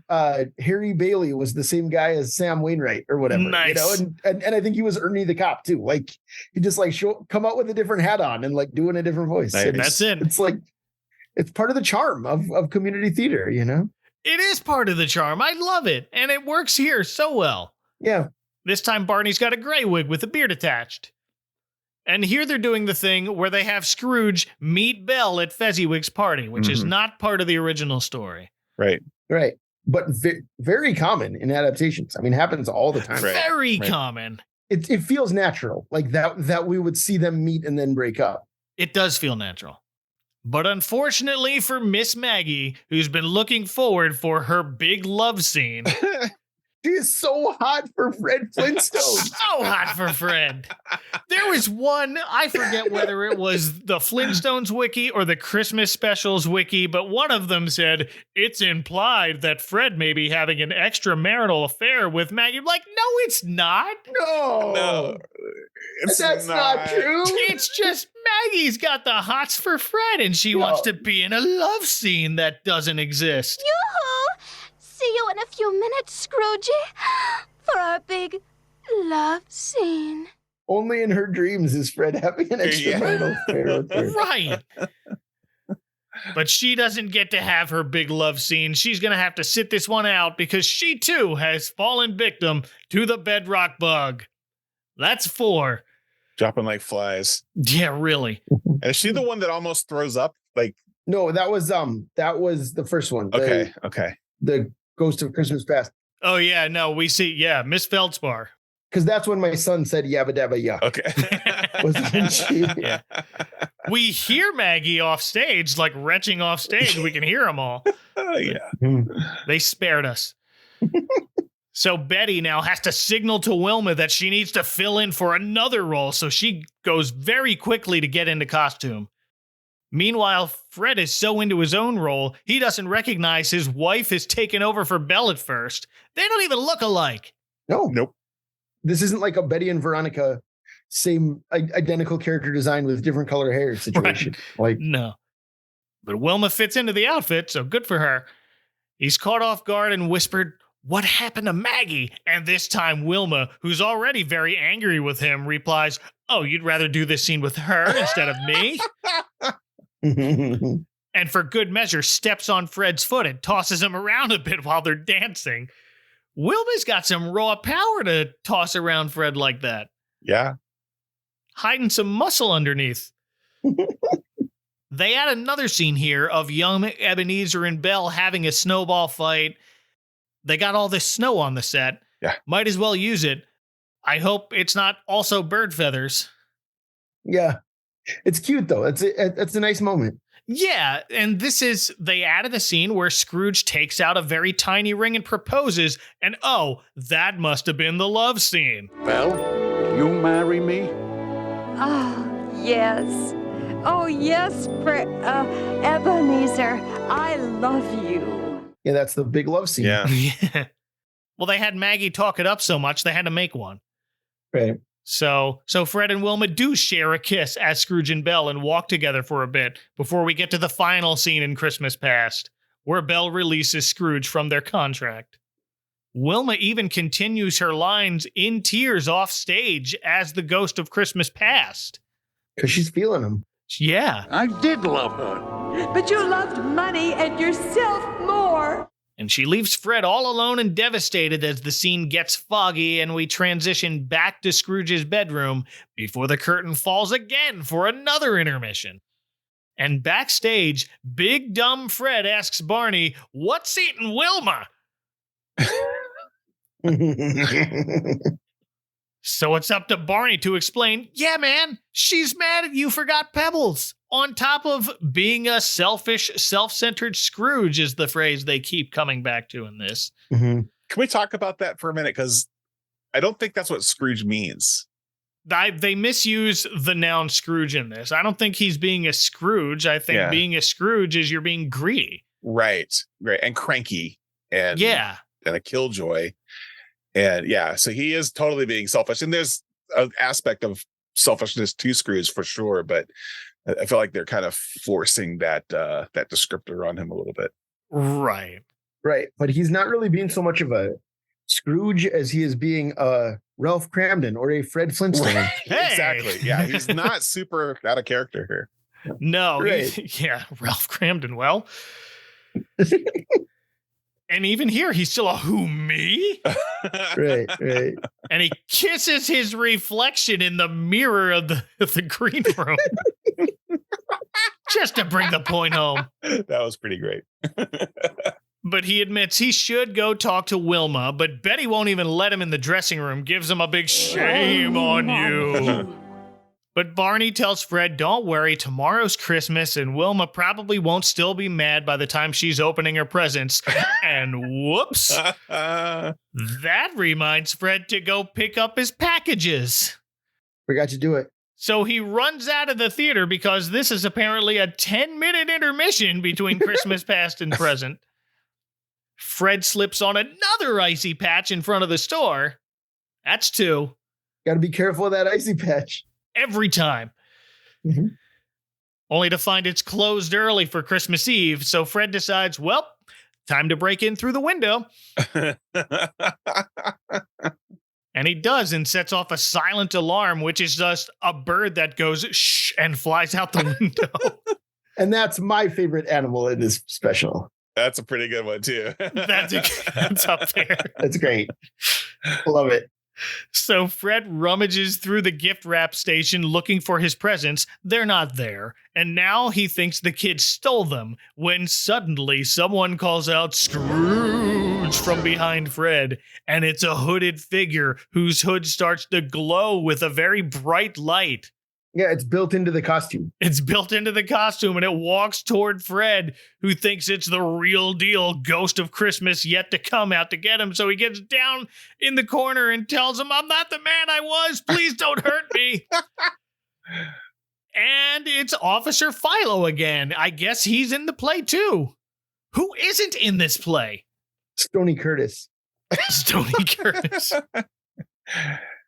Harry Bailey was the same guy as Sam Wainwright or whatever, nice. You know, and I think he was Ernie the cop too. Like he just like come out with a different hat on and like doing a different voice. Nice. That's it. It's like, it's part of the charm of community theater, you know? It is part of the charm. I love it. And it works here so well. Yeah. This time Barney's got a gray wig with a beard attached. And here they're doing the thing where they have Scrooge meet Belle at Fezziwig's party, which is not part of the original story. Right. Right. But very common in adaptations. I mean, happens all the time. Right. Very common. It feels natural, like that we would see them meet and then break up. It does feel natural. But unfortunately for Miss Maggie, who's been looking forward for her big love scene, She is so hot for Fred Flintstone. So hot for Fred. There was one, I forget whether it was the Flintstones wiki or the Christmas specials wiki, but one of them said, it's implied that Fred may be having an extramarital affair with Maggie. I'm like, no, it's not. No. That's not true. It's just Maggie's got the hots for Fred and she wants to be in a love scene that doesn't exist. Yoo-hoo! See you in a few minutes, Scroogey, for our big love scene. Only in her dreams is Fred having an extramarital affair with her. Right. But she doesn't get to have her big love scene. She's going to have to sit this one out because she too has fallen victim to the Bedrock Bug. That's 4. Dropping like flies. Yeah, really. And is she the one that almost throws up? Like, no, that was the first one. Okay. The Ghost of Christmas Past. Oh yeah, no, we see. Yeah, Miss Feldspar. Because that's when my son said "yabba dabba yuck." Okay. Was when she? Yeah. We hear Maggie off stage, like retching off stage. We can hear them all. Oh yeah. They spared us. So Betty now has to signal to Wilma that she needs to fill in for another role, so she goes very quickly to get into costume. Meanwhile, Fred is so into his own role, he doesn't recognize his wife is taken over for Belle at first. They don't even look alike. Nope. This isn't like a Betty and Veronica, same identical character design with different color hair situation. Right. No. But Wilma fits into the outfit, so good for her. He's caught off guard and whispered, "What happened to Maggie?" And this time Wilma, who's already very angry with him, replies, "Oh, you'd rather do this scene with her instead of me?" And for good measure, steps on Fred's foot and tosses him around a bit while they're dancing. Wilma's got some raw power to toss around Fred like that. Yeah. Hiding some muscle underneath. They add another scene here of young Ebenezer and Belle having a snowball fight. They got all this snow on the set. Yeah. Might as well use it. I hope it's not also bird feathers. Yeah. It's cute, though. It's a nice moment. Yeah, and they added a scene where Scrooge takes out a very tiny ring and proposes, and oh, that must have been the love scene. Belle, will you marry me? Yes. Oh, yes, Ebenezer, I love you. Yeah, that's the big love scene. Yeah. Well, they had Maggie talk it up so much, they had to make one. Right. So Fred and Wilma do share a kiss as Scrooge and Belle and walk together for a bit before we get to the final scene in Christmas Past, where Belle releases Scrooge from their contract. Wilma even continues her lines in tears off stage as the Ghost of Christmas Past. Because she's feeling him. Yeah. I did love her. But you loved money and yourself more. And she leaves Fred all alone and devastated as the scene gets foggy and we transition back to Scrooge's bedroom before the curtain falls again for another intermission. And backstage, big dumb Fred asks Barney, "What's eating Wilma?" So it's up to Barney to explain, "Yeah, man, she's mad at you forgot Pebbles." On top of being a selfish, self-centered Scrooge is the phrase they keep coming back to in this. Mm-hmm. Can we talk about that for a minute? Because I don't think that's what Scrooge means. They misuse the noun Scrooge in this. I don't think he's being a Scrooge. I think being a Scrooge is you're being greedy. Right. And cranky. And a killjoy. And so he is totally being selfish. And there's an aspect of selfishness to Scrooge for sure, but I feel like they're kind of forcing that descriptor on him a little bit. Right. But he's not really being so much of a Scrooge as he is being a Ralph Cramden or a Fred Flintstone. Hey! Exactly. Yeah. He's not super out of character here. No. Right. Ralph Cramden. Well, and even here, he's still a who, me? Right. And he kisses his reflection in the mirror of the green room. Just to bring the point home. That was pretty great. But he admits he should go talk to Wilma, but Betty won't even let him in the dressing room, gives him a big shame on you. But Barney tells Fred, don't worry, tomorrow's Christmas, and Wilma probably won't still be mad by the time she's opening her presents. And whoops, that reminds Fred to go pick up his packages. Forgot to do it. So he runs out of the theater because this is apparently a 10-minute intermission between Christmas past and present. Fred slips on another icy patch in front of the store. That's 2. Got to be careful of that icy patch. Every time. Mm-hmm. Only to find it's closed early for Christmas Eve, so Fred decides, well, time to break in through the window. And he does and sets off a silent alarm, which is just a bird that goes shh and flies out the window. And that's my favorite animal in this special. That's a pretty good one, too. That's up there. That's great. Love it. So Fred rummages through the gift wrap station looking for his presents. They're not there. And now he thinks the kids stole them when suddenly someone calls out Scrooge from behind Fred. And it's a hooded figure whose hood starts to glow with a very bright light. Yeah, it's built into the costume. It's built into the costume, and it walks toward Fred, who thinks it's the real deal ghost of Christmas yet to come out to get him. So he gets down in the corner and tells him, I'm not the man I was. Please don't hurt me. And it's Officer Philo again. I guess he's in the play, too. Who isn't in this play? Stoney Curtis. Stoney Curtis.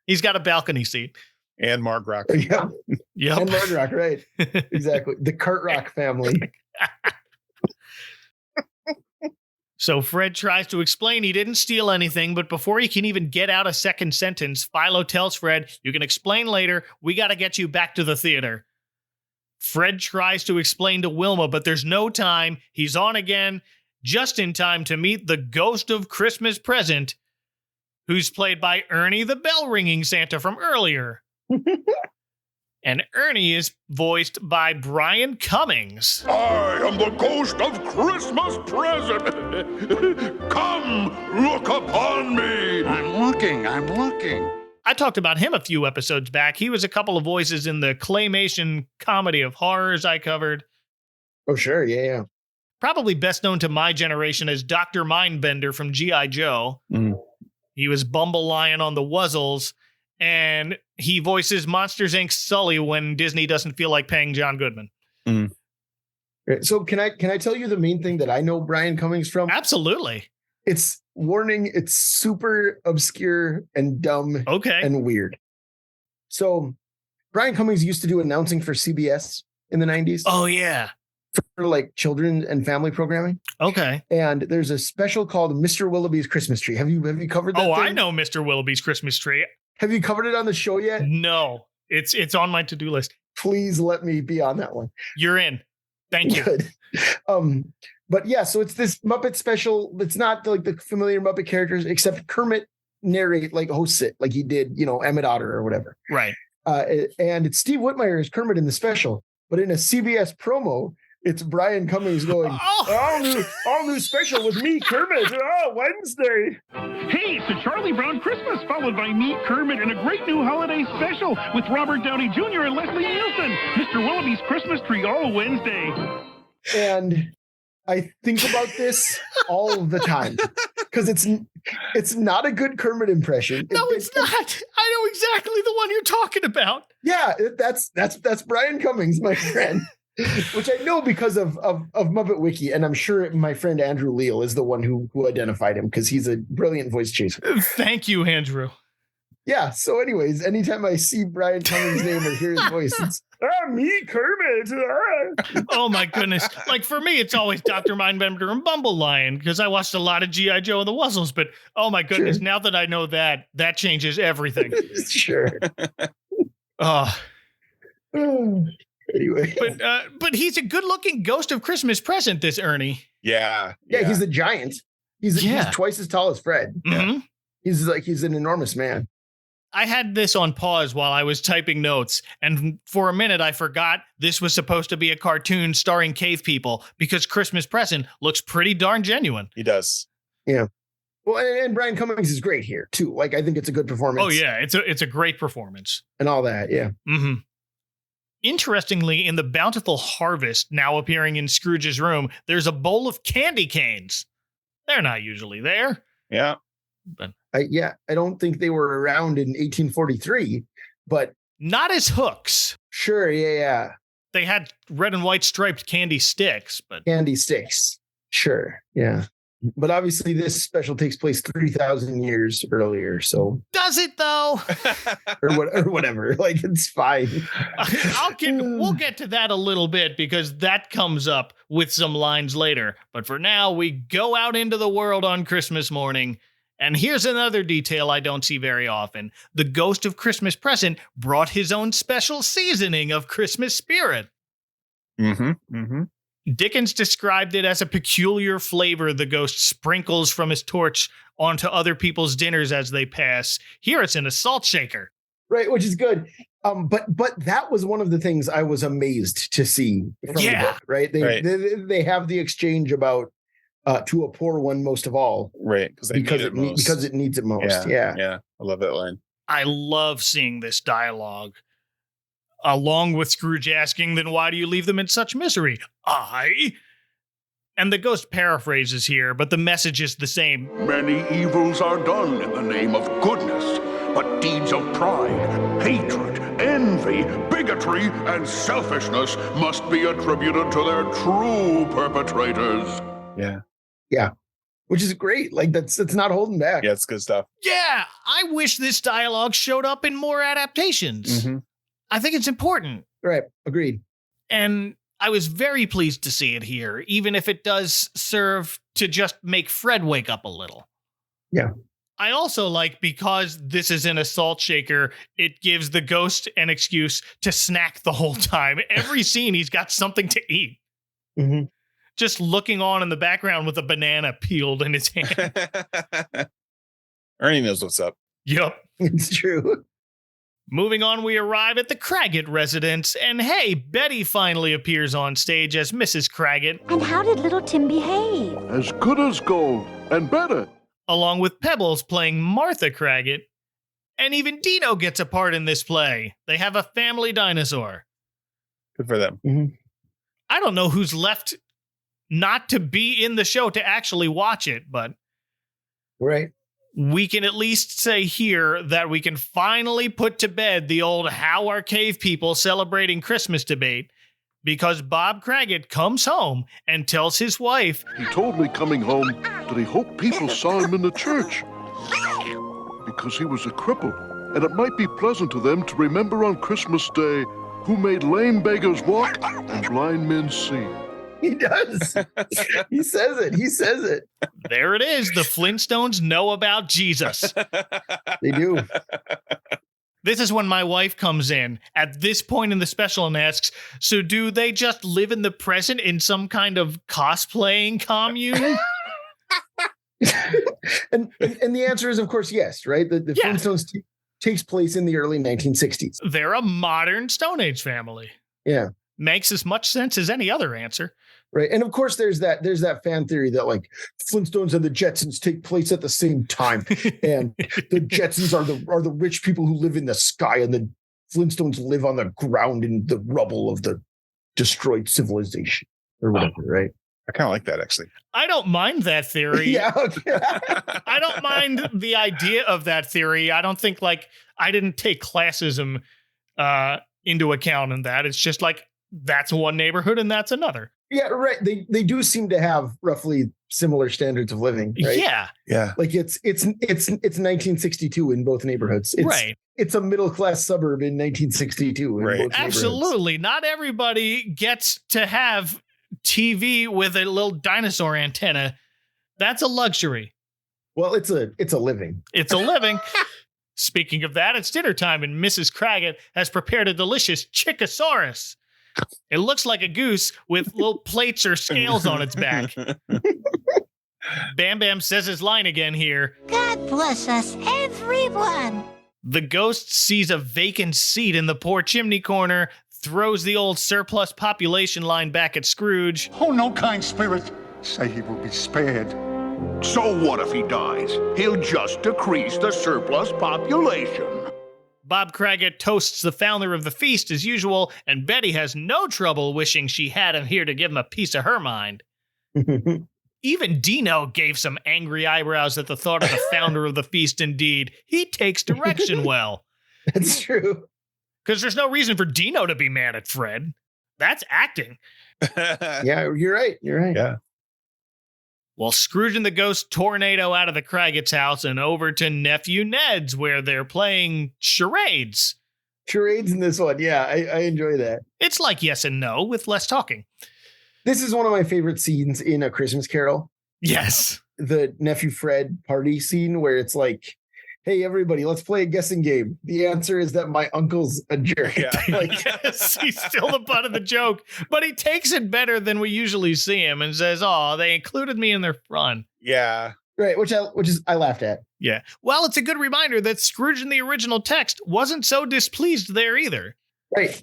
He's got a balcony seat. And Marg Rock. Yeah. Yep. And Marg Rock, right. Exactly. The Kurt Rock family. So Fred tries to explain he didn't steal anything, but before he can even get out a second sentence, Philo tells Fred, you can explain later. We got to get you back to the theater. Fred tries to explain to Wilma, but there's no time. He's on again, just in time to meet the ghost of Christmas present, who's played by Ernie the bell-ringing Santa from earlier. And Ernie is voiced by Brian Cummings. I am the ghost of Christmas present. Come, look upon me. I'm looking. I talked about him a few episodes back. He was a couple of voices in the claymation comedy of horrors I covered. Oh, sure. Yeah. Probably best known to my generation as Dr. Mindbender from G.I. Joe. Mm. He was Bumble Lion on the Wuzzles. And he voices Monsters, Inc. Sully when Disney doesn't feel like paying John Goodman. Mm. So can I tell you the main thing that I know Brian Cummings from? Absolutely. It's warning. It's super obscure and dumb and weird. So Brian Cummings used to do announcing for CBS in the 90s. Oh, yeah. For like children and family programming. Okay. And there's a special called Mr. Willoughby's Christmas Tree. Have you covered that? Oh, thing? I know Mr. Willoughby's Christmas Tree. Have you covered it on the show yet? No, it's on my to-do list. Please let me be on that one. You're in. Thank you. Good. But yeah, so it's this Muppet special. It's not like the familiar Muppet characters, except Kermit hosts it like he did, Emmett Otter or whatever. Right. And it's Steve Whitmire as Kermit in the special, but in a CBS promo, it's Brian Cummings going, all new special with me, Kermit. Oh, Wednesday. Hey, it's a Charlie Brown Christmas, followed by me, Kermit, and a great new holiday special with Robert Downey Jr. and Leslie Nielsen. Mr. Willoughby's Christmas Tree all Wednesday. And I think about this all the time because it's not a good Kermit impression. No, it's not. I know exactly the one you're talking about. Yeah, that's Brian Cummings, my friend. Which I know because of Muppet Wiki, and I'm sure my friend Andrew Leal is the one who identified him because he's a brilliant voice chaser. Thank you, Andrew. Yeah. So, anyways, anytime I see Brian Cummings' name or hear his voice, it's me, Kermit. Oh my goodness! Like for me, it's always Dr. Mindbender and Bumble Lion because I watched a lot of G.I. Joe and the Wuzzles. But oh my goodness, now that I know that changes everything. Sure. Anyway, but he's a good-looking ghost of Christmas present. This Ernie, yeah, he's a giant. He's twice as tall as Fred. Mm-hmm. He's an enormous man. I had this on pause while I was typing notes, and for a minute I forgot this was supposed to be a cartoon starring cave people because Christmas present looks pretty darn genuine. He does. Yeah. Well, and Brian Cummings is great here too. Like I think it's a good performance. Oh yeah, it's a great performance and all that. Yeah. Mm-hmm. Interestingly, in the bountiful harvest now appearing in Scrooge's room, there's a bowl of candy canes. They're not usually there. Yeah. But I don't think they were around in 1843, but not as hooks. Sure, yeah. They had red and white striped candy sticks, but candy sticks. Sure, yeah. But obviously this special takes place 3,000 years earlier, so does it though? or whatever. Like, it's fine. We'll get to that a little bit because that comes up with some lines later. But for now, we go out into the world on Christmas morning. And here's another detail I don't see very often. The Ghost of Christmas Present brought his own special seasoning of Christmas spirit. Dickens described it as a peculiar flavor the ghost sprinkles from his torch onto other people's dinners as they pass. Here it's in a salt shaker. Right, which is good. But that was one of the things I was amazed to see from the book, right? They have the exchange about to a poor one most of all. Right, because it needs it most. Yeah. I love that line. I love seeing this dialogue. Along with Scrooge asking, then why do you leave them in such misery? And the ghost paraphrases here, but the message is the same. Many evils are done in the name of goodness, but deeds of pride, hatred, envy, bigotry, and selfishness must be attributed to their true perpetrators. Yeah. Which is great. Like, it's not holding back. Yeah, it's good stuff. Yeah, I wish this dialogue showed up in more adaptations. I think it's important. Right. Agreed. And I was very pleased to see it here, even if it does serve to just make Fred wake up a little. Yeah. I also like, because this is in a salt shaker, it gives the ghost an excuse to snack the whole time. Every scene, he's got something to eat. Just looking on in the background with a banana peeled in his hand. Ernie knows what's up. Yep. It's true. Moving on, we arrive at the Craggett residence, and hey, Betty finally appears on stage as Mrs. Craggett. And how did little Tim behave? As good as gold, and better. Along with Pebbles playing Martha Craggett. And even Dino gets a part in this play. They have a family dinosaur. Good for them. I don't know who's left not to be in the show to actually watch it, but right. We can at least say here that we can finally put to bed the old how are cave people celebrating Christmas debate, because Bob Craggett comes home and tells his wife, he told me coming home that he hoped people saw him in the church because he was a cripple, and it might be pleasant to them to remember on Christmas Day who made lame beggars walk and blind men see. He does. He says it. There it is. The Flintstones know about Jesus. They do. This is when my wife comes in at this point in the special and asks, so do they just live in the present in some kind of cosplaying commune? and the answer is, of course, yes, right? The Flintstones takes place in the early 1960s. They're a modern Stone Age family. Yeah. Makes as much sense as any other answer. Right. And of course, there's that fan theory that like Flintstones and the Jetsons take place at the same time. And the Jetsons are the rich people who live in the sky, and the Flintstones live on the ground in the rubble of the destroyed civilization or whatever, right? I kind of like that, actually. I don't mind that theory. Yeah. Okay. I don't mind the idea of that theory. I don't think, like, I didn't take classism into account in that. It's just like, that's one neighborhood and that's another. Yeah, right. They do seem to have roughly similar standards of living, right? Yeah. Like it's 1962 in both neighborhoods. It's a middle class suburb in 1962 in both neighborhoods. Absolutely. Not everybody gets to have TV with a little dinosaur antenna. That's a luxury. Well, it's a living. It's a living. Speaking of that, it's dinner time, and Mrs. Craggett has prepared a delicious Chickosaurus. It looks like a goose with little plates or scales on its back. Bam Bam says his line again here. God bless us, everyone. The ghost sees a vacant seat in the poor chimney corner, throws the old surplus population line back at Scrooge. Oh, no, kind spirit. Say he will be spared. So what if he dies? He'll just decrease the surplus population. Bob Crackett toasts the founder of the feast as usual, and Betty has no trouble wishing she had him here to give him a piece of her mind. Even Dino gave some angry eyebrows at the thought of the founder of the feast indeed. He takes direction well. That's true. Because there's no reason for Dino to be mad at Fred. That's acting. Yeah, you're right. You're right. Yeah. Well, Scrooge and the Ghost tornado out of the Craggett's house and over to Nephew Ned's, where they're playing charades. Charades in this one. Yeah, I enjoy that. It's like yes and no with less talking. This is one of my favorite scenes in A Christmas Carol. Yes. The Nephew Fred party scene where it's like, hey, everybody, let's play a guessing game. The answer is that my uncle's a jerk. Yeah. Yes, he's still the butt of the joke, but he takes it better than we usually see him and says, oh, they included me in their fun. Yeah. Right, which I laughed at. Yeah. Well, it's a good reminder that Scrooge in the original text wasn't so displeased there either. Right.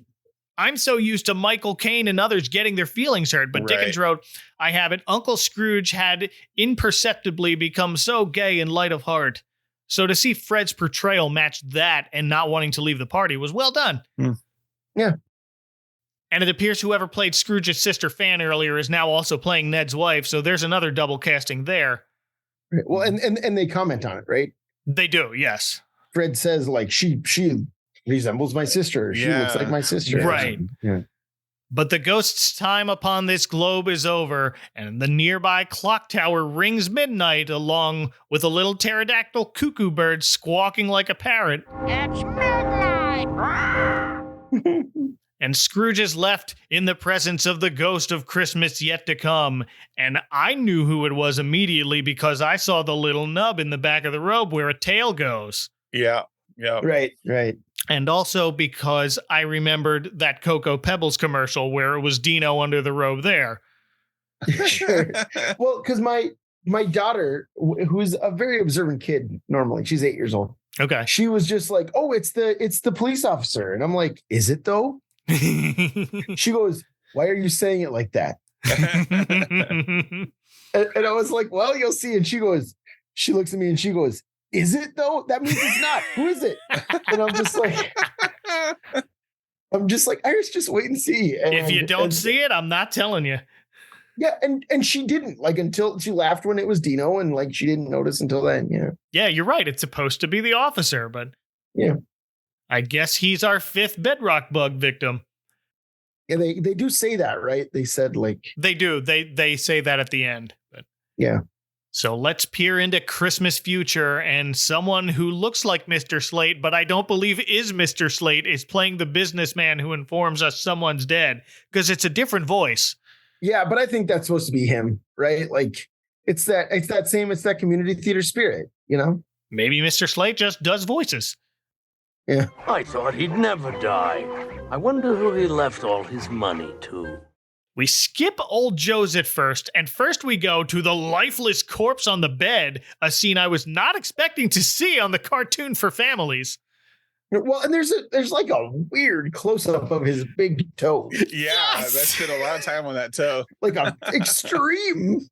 I'm so used to Michael Caine and others getting their feelings hurt, but Dickens wrote, I have it. Uncle Scrooge had imperceptibly become so gay and light of heart. So to see Fred's portrayal match that and not wanting to leave the party was well done. Yeah. And it appears whoever played Scrooge's sister Fan earlier is now also playing Ned's wife, so there's another double casting there. Right. Well, and they comment on it, right? They do, yes. Fred says, like, she resembles my sister. She looks like my sister. Right. Yeah. But the ghost's time upon this globe is over, and the nearby clock tower rings midnight along with a little pterodactyl cuckoo bird squawking like a parrot. It's midnight. And Scrooge is left in the presence of the ghost of Christmas yet to come. And I knew who it was immediately because I saw the little nub in the back of the robe where a tail goes. Yeah. Yeah. Right. And also because I remembered that Cocoa Pebbles commercial where it was Dino under the robe there. Sure. Well, because my daughter, who's a very observant kid normally, she's 8 years old. Okay. She was just like, oh, it's the police officer. And I'm like, is it though? She goes, why are you saying it like that? and I was like, well, you'll see. And she looks at me and she goes, is it though? That means it's not. Who is it? And I'm just like, Iris, just wait and see. And, if you don't see it, I'm not telling you. Yeah, and she didn't, like, until she laughed when it was Dino, and like she didn't notice until then. Yeah. Yeah, you're right. It's supposed to be the officer, but yeah. I guess he's our fifth Bedrock Bug victim. Yeah, they do say that, right? They said like they do. They say that at the end. But yeah. So let's peer into Christmas future, and someone who looks like Mr. Slate, but I don't believe is Mr. Slate, is playing the businessman who informs us someone's dead, because it's a different voice. Yeah, but I think that's supposed to be him, right? Like it's that community theater spirit, you know? Maybe Mr. Slate just does voices. Yeah. I thought he'd never die. I wonder who he left all his money to. We skip old Joe's at first, and first we go to the lifeless corpse on the bed, a scene I was not expecting to see on the cartoon for families. Well, and there's like a weird close-up of his big toe. Yeah, yes! That spent a lot of time on that toe. Like a extreme.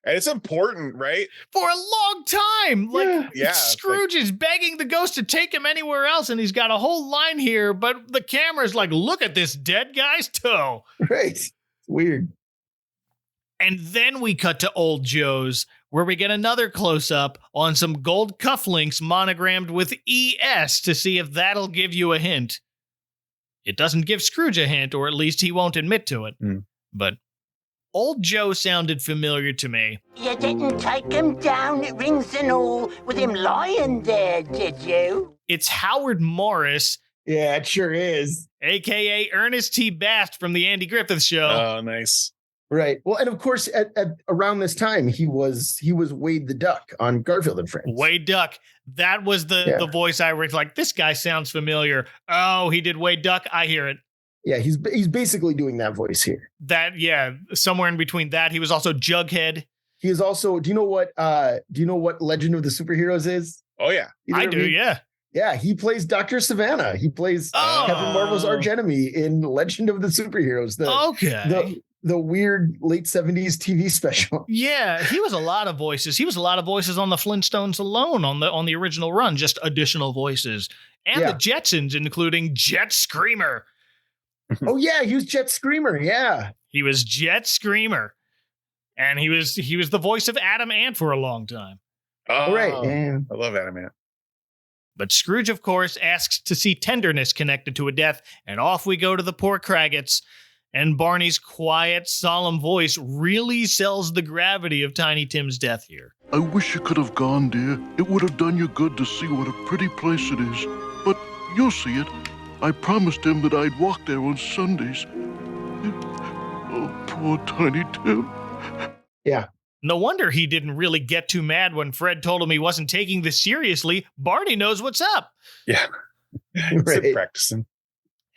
And it's important, right? For a long time. Like, yeah, Scrooge is begging the ghost to take him anywhere else, and he's got a whole line here, but the camera's like, look at this dead guy's toe. Right. Weird. And then we cut to old Joe's, where we get another close-up on some gold cufflinks monogrammed with ES to see if that'll give you a hint. It doesn't give Scrooge a hint, or at least he won't admit to it. But old Joe sounded familiar to me. You didn't take him down, rings and all, with him lying there, did you? It's Howard Morris. Yeah, it sure is. A.K.A. Ernest T. Bast from the Andy Griffith Show. Oh, nice. Right. Well, and of course, at around this time, he was Wade the Duck on Garfield and Friends. Wade Duck. That was the voice I was like, this guy sounds familiar. Oh, he did Wade Duck. I hear it. Yeah, he's basically doing that voice here. That, yeah, somewhere in between that. He was also Jughead. He is also, do you know what Legend of the Superheroes is? Oh, yeah. I do, yeah. Yeah, he plays Dr. Savannah. He plays Captain Marvel's archenemy in Legend of the Superheroes. The weird late 70s TV special. Yeah, he was a lot of voices. He was a lot of voices on the Flintstones alone on the original run, just additional voices. And the Jetsons, including Jet Screamer. Oh, yeah, he was Jet Screamer, yeah. He was Jet Screamer. And he was the voice of Adam Ant for a long time. Oh, right. Yeah. I love Adam Ant. But Scrooge, of course, asks to see tenderness connected to a death, and off we go to the poor Craggetts. And Barney's quiet, solemn voice really sells the gravity of Tiny Tim's death here. I wish you could have gone, dear. It would have done you good to see what a pretty place it is. But you'll see it. I promised him that I'd walk there on Sundays. Oh, poor Tiny Tim. Yeah. No wonder he didn't really get too mad when Fred told him he wasn't taking this seriously. Barney knows what's up. Yeah. Right. Practicing.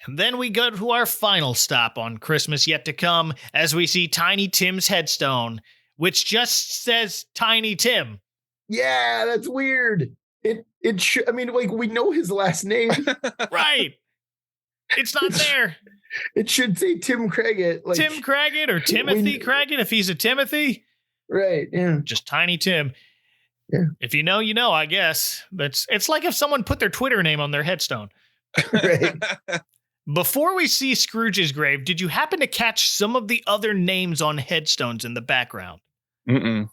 And then we go to our final stop on Christmas yet to come as we see Tiny Tim's headstone, which just says Tiny Tim. Yeah, that's weird. I mean, like, we know his last name. Right. It's not there. It should say Tim Craggett. Like, Tim Craggett or Timothy Craggett if he's a Timothy. Right, yeah. Just Tiny Tim. Yeah. If you know, you know, I guess. It's like if someone put their Twitter name on their headstone. Right. Before we see Scrooge's grave, did you happen to catch some of the other names on headstones in the background? Mm-mm.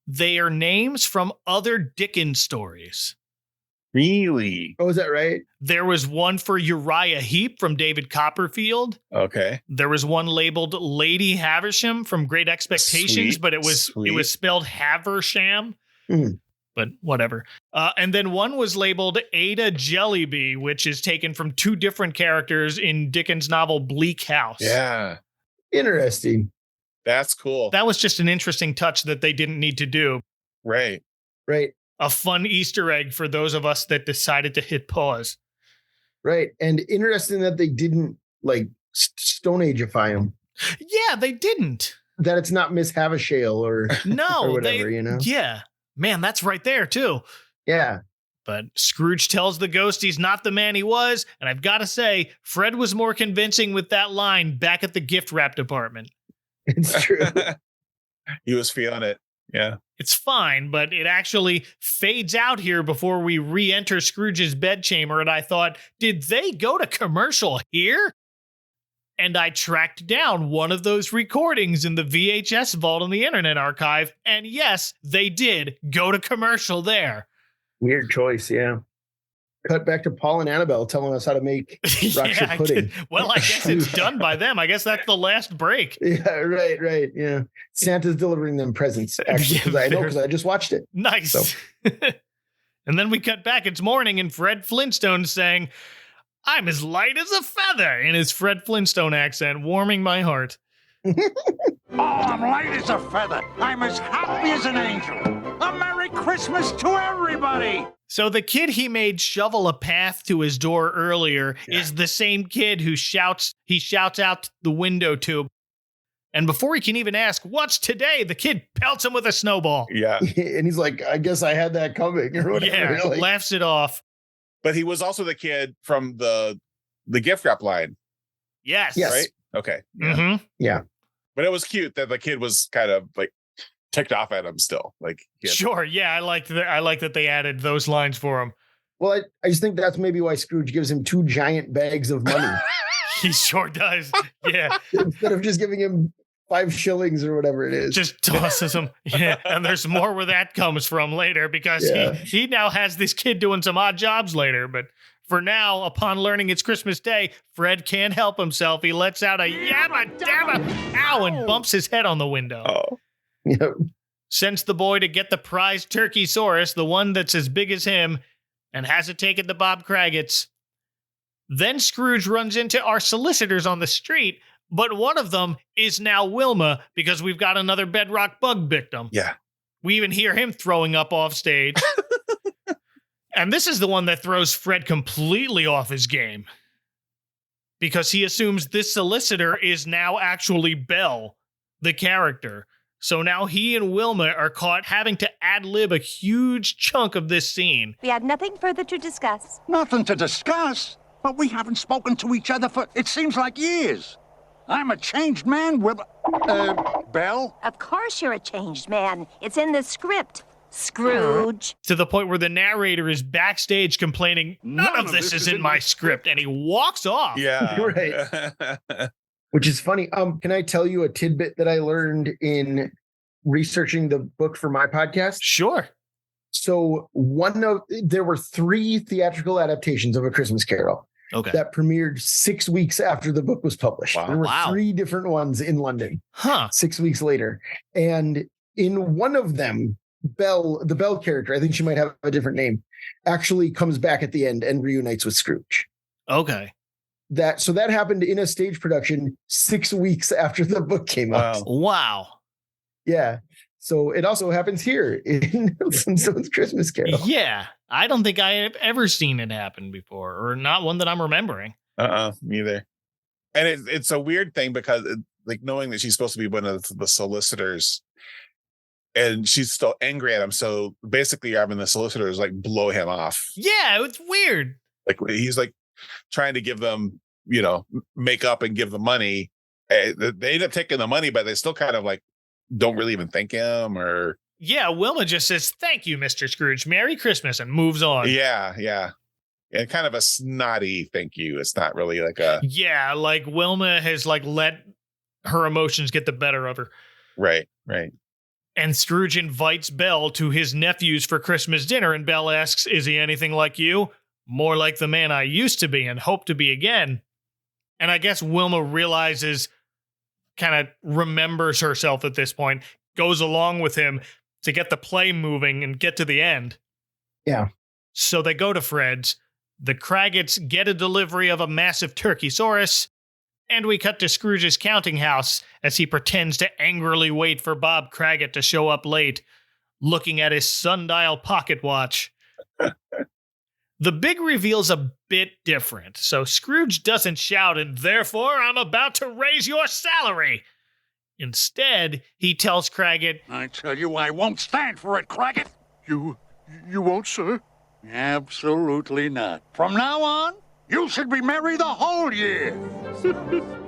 They are names from other Dickens stories. Really? Oh, is that right? There was one for Uriah Heep from David Copperfield. Okay. There was one labeled Lady Haversham from Great Expectations, but it was spelled Haversham. Mm. But whatever. And then one was labeled Ada Jellyby, which is taken from two different characters in Dickens' novel Bleak House. Yeah. Interesting. That's cool. That was just an interesting touch that they didn't need to do. Right. Right. A fun Easter egg for those of us that decided to hit pause. Right. And interesting that they didn't, like, Stone Ageify him. Yeah, they didn't. That it's not Miss Havishale or, no, or whatever, you know? Yeah. Man, that's right there, too. Yeah. But Scrooge tells the ghost he's not the man he was, and I've got to say, Fred was more convincing with that line back at the gift wrap department. It's true. He was feeling it. Yeah. It's fine, but it actually fades out here before we re-enter Scrooge's bedchamber, and I thought, did they go to commercial here? And I tracked down one of those recordings in the VHS vault in the Internet Archive, and yes, they did go to commercial there. Weird choice, yeah. Cut back to Paul and Annabelle telling us how to make rock chip pudding. Well, I guess it's done by them. I guess that's the last break. Yeah, right, yeah. Santa's delivering them presents, actually, because I know, because I just watched it. Nice. So. And then we cut back. It's morning, and Fred Flintstone saying, "I'm as light as a feather," in his Fred Flintstone accent, warming my heart. Oh, I'm light as a feather. I'm as happy as an angel. A Merry Christmas to everybody. So the kid he made shovel a path to his door earlier is the same kid who shouts out the window to. And before he can even ask, "What's today?" the kid pelts him with a snowball. Yeah. And he's like, "I guess I had that coming," or whatever. Yeah, Like, laughs it off. But he was also the kid from the gift wrap line. Yes. Right? Okay. Mm-hmm. Yeah. But it was cute that the kid was kind of like ticked off at him still. Like, sure. Yeah. I like that they added those lines for him. Well, I just think that's maybe why Scrooge gives him 2 giant bags of money. He sure does. Yeah. Instead of just giving him 5 shillings or whatever it is. Just tosses him. Yeah. And there's more where that comes from later, because he now has this kid doing some odd jobs later. But for now, upon learning it's Christmas Day, Fred can't help himself. He lets out a yabba dabba ow and bumps his head on the window. Oh. Yep. Sends the boy to get the prized Turkey-saurus, the one that's as big as him, and has it taken to Bob Craggett's. Then Scrooge runs into our solicitors on the street, but one of them is now Wilma, because we've got another Bedrock Bug victim. Yeah. We even hear him throwing up off stage. And this is the one that throws Fred completely off his game, because he assumes this solicitor is now actually Belle, the character. So now he and Wilma are caught having to ad-lib a huge chunk of this scene. We had nothing further to discuss. Nothing to discuss? But we haven't spoken to each other for, it seems like years. I'm a changed man, Belle? Of course you're a changed man. It's in the script. Scrooge. To the point where the narrator is backstage complaining, none of this is in my script, and he walks off. Yeah. Right. Which is funny. Can I tell you a tidbit that I learned in researching the book for my podcast? Sure. So there were 3 theatrical adaptations of A Christmas Carol. Okay. That premiered 6 weeks after the book was published. Wow. There were 3 different ones in London. 6 weeks later. And in one of them, the Belle character, I think she might have a different name, actually comes back at the end and reunites with Scrooge. Okay. So that happened in a stage production 6 weeks after the book came out. Wow. Yeah. So it also happens here in Flintstones Christmas Carol. Yeah. I don't think I have ever seen it happen before, or not one that I'm remembering. Neither. And it's a weird thing because knowing that she's supposed to be one of the solicitors and she's still angry at him. So basically you're having the solicitors blow him off. Yeah, it's weird. He's trying to give them, make up and give them money. They end up taking the money, but they still kind of don't really even thank him or. Yeah, Wilma just says, "Thank you, Mr. Scrooge. Merry Christmas," and moves on. Yeah. And kind of a snotty thank you. It's not really Yeah, Wilma has let her emotions get the better of her. Right. And Scrooge invites Belle to his nephew's for Christmas dinner, and Belle asks, "Is he anything like you?" "More like the man I used to be and hope to be again." And I guess Wilma realizes, kind of remembers herself at this point, goes along with him to get the play moving and get to the end. Yeah. So they go to Fred's. The Craggetts get a delivery of a massive turkeysaurus, and we cut to Scrooge's counting house as he pretends to angrily wait for Bob Craggett to show up late, looking at his sundial pocket watch. The big reveal's a bit different, so Scrooge doesn't shout, "And therefore I'm about to raise your salary." Instead, he tells Craggett, "I tell you, I won't stand for it, Craggett." You won't, sir? Absolutely not. From now on, you should be merry the whole year.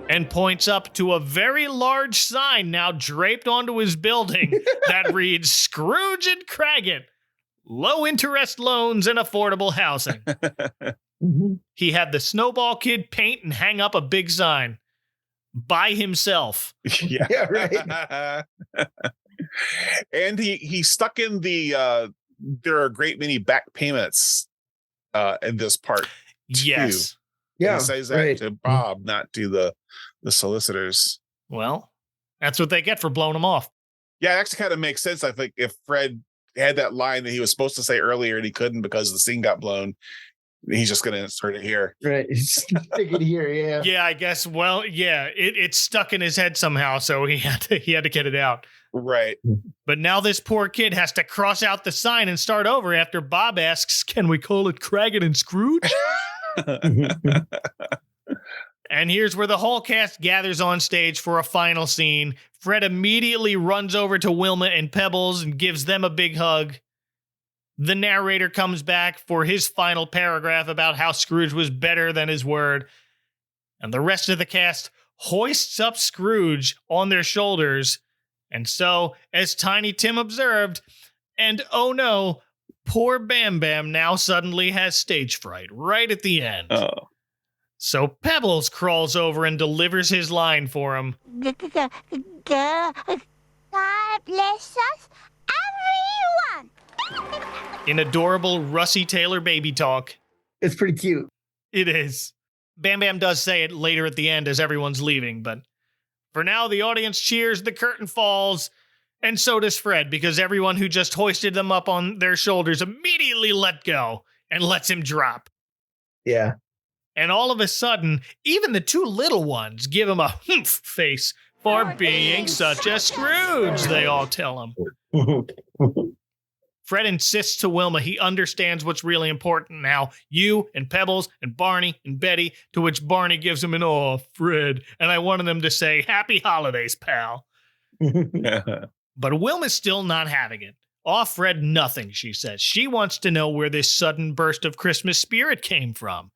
and points up to a very large sign now draped onto his building that reads, "Scrooge and Craggett, low interest loans and affordable housing." He had the Snowball Kid paint and hang up a big sign by himself. Yeah, right. And he stuck in the there are a great many back payments in this part. Yes. Too. Yeah. And he says that to Bob, not to the solicitors. Well, that's what they get for blowing him off. Yeah, it actually kind of makes sense. I think if Fred had that line that he was supposed to say earlier and he couldn't because the scene got blown, he's just going to insert it here. Right. Stick it here. Yeah. Yeah, I guess. Well, yeah, it's stuck in his head somehow, so he had to get it out. Right. But now this poor kid has to cross out the sign and start over after Bob asks, "Can we call it Craggett and Scrooge?" And here's where the whole cast gathers on stage for a final scene. Fred immediately runs over to Wilma and Pebbles and gives them a big hug. The narrator comes back for his final paragraph about how Scrooge was better than his word. And the rest of the cast hoists up Scrooge on their shoulders. And so, as Tiny Tim observed, and oh no, poor Bam Bam now suddenly has stage fright right at the end. Oh. So Pebbles crawls over and delivers his line for him. God bless us, everyone. In adorable Russie Taylor baby talk. It's pretty cute. It is. Bam Bam does say it later at the end as everyone's leaving, but for now the audience cheers, the curtain falls, and so does Fred, because everyone who just hoisted them up on their shoulders immediately let go and lets him drop. Yeah. And all of a sudden, even the two little ones give him a humph face for being such a Scrooge, they all tell him. Fred insists to Wilma he understands what's really important now. You and Pebbles and Barney and Betty, to which Barney gives him an, "Oh, Fred," and I wanted them to say, "Happy holidays, pal." But Wilma's still not having it. Off Fred nothing, she says. She wants to know where this sudden burst of Christmas spirit came from.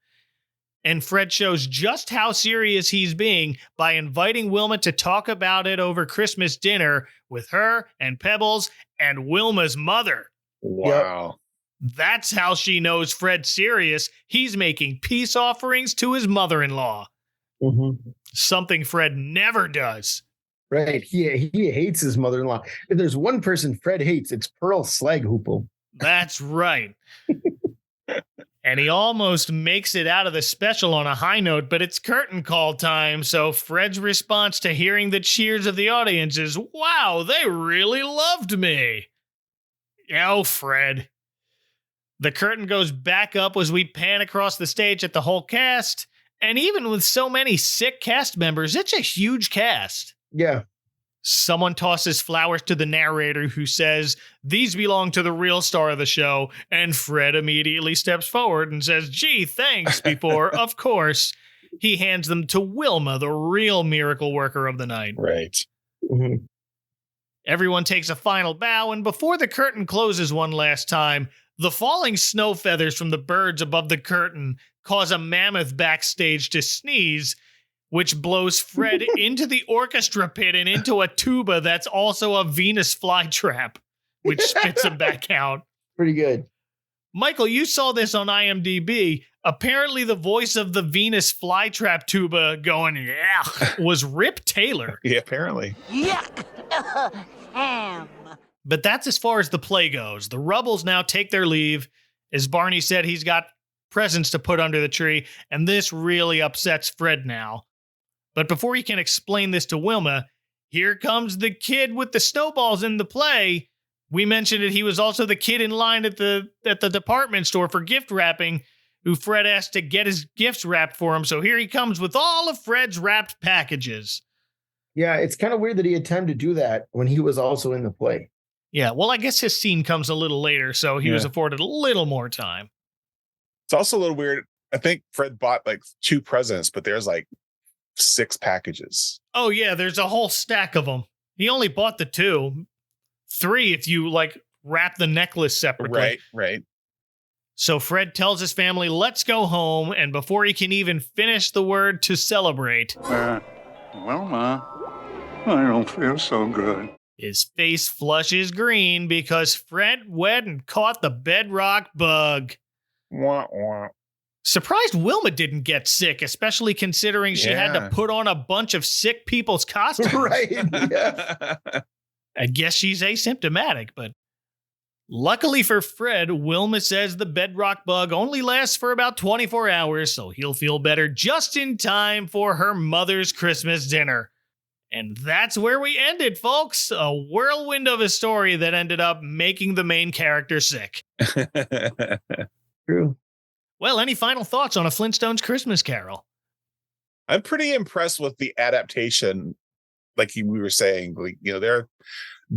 And Fred shows just how serious he's being by inviting Wilma to talk about it over Christmas dinner with her and Pebbles and Wilma's mother. Wow. That's how she knows Fred's serious. He's making peace offerings to his mother-in-law. Mm-hmm. Something Fred never does. Right. He hates his mother-in-law. If there's one person Fred hates, it's Pearl Slaghoople. That's right. And he almost makes it out of the special on a high note, but it's curtain call time, so Fred's response to hearing the cheers of the audience is, wow, they really loved me. Oh, Fred. The curtain goes back up as we pan across the stage at the whole cast, and even with so many sick cast members, it's a huge cast. Yeah. Someone tosses flowers to the narrator who says, these belong to the real star of the show, and Fred immediately steps forward and says, gee, thanks, before, of course, he hands them to Wilma, the real miracle worker of the night. Right. Mm-hmm. Everyone takes a final bow, and before the curtain closes one last time, the falling snow feathers from the birds above the curtain cause a mammoth backstage to sneeze, which blows Fred into the orchestra pit and into a tuba that's also a Venus flytrap, which spits him back out. Pretty good. Michael, you saw this on IMDb. Apparently the voice of the Venus flytrap tuba going, yeah, was Rip Taylor. Yeah, apparently. Yuck! Ham. But that's as far as the play goes. The Rubbles now take their leave. As Barney said, he's got presents to put under the tree, and this really upsets Fred now. But before he can explain this to Wilma, here comes the kid with the snowballs in the play. We mentioned that he was also the kid in line at the department store for gift wrapping, who Fred asked to get his gifts wrapped for him. So here he comes with all of Fred's wrapped packages. Yeah, it's kind of weird that he had time to do that when he was also in the play. Yeah, well, I guess his scene comes a little later, so he was afforded a little more time. It's also a little weird. I think Fred bought like 2 presents, but there's like 6 packages. Oh, yeah, there's a whole stack of them. He only bought the 2. 3 if you, like, wrap the necklace separately. Right. So Fred tells his family, let's go home, and before he can even finish the word to celebrate... Wilma, I don't feel so good. His face flushes green because Fred went and caught the Bedrock Bug. Wah, wah. Surprised Wilma didn't get sick, especially considering she had to put on a bunch of sick people's costumes. Right. Yeah. I guess she's asymptomatic, but luckily for Fred, Wilma says the Bedrock Bug only lasts for about 24 hours, so he'll feel better just in time for her mother's Christmas dinner. And that's where we ended, folks. A whirlwind of a story that ended up making the main character sick. True. Well, any final thoughts on A Flintstones Christmas Carol? I'm pretty impressed with the adaptation. Like we were saying, like, you know, there are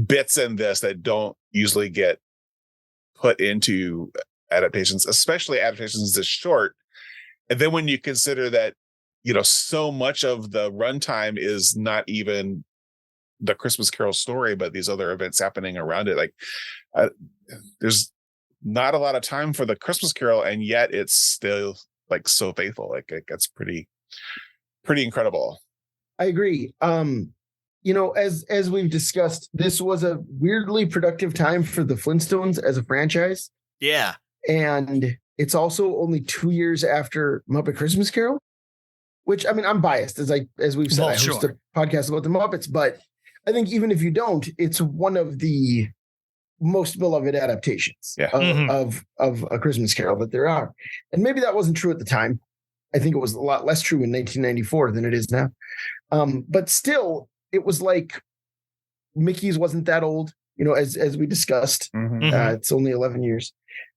bits in this that don't usually get put into adaptations, especially adaptations this short. And then when you consider that, you know, so much of the runtime is not even the Christmas Carol story, but these other events happening around it. Like, there's not a lot of time for the Christmas Carol, and yet it's still like so faithful. Like, that's pretty incredible. I agree. You know, as we've discussed, this was a weirdly productive time for the Flintstones as a franchise. Yeah. And it's also only 2 years after Muppet Christmas Carol, which, I mean, I'm biased, as we've said, I host a podcast about the Muppets, but I think even if you don't, it's one of the most beloved adaptations of A Christmas Carol that there are. And maybe that wasn't true at the time. I think it was a lot less true in 1994 than it is now. But still, it was like Mickey's wasn't that old, you know, as we discussed. It's only 11 years.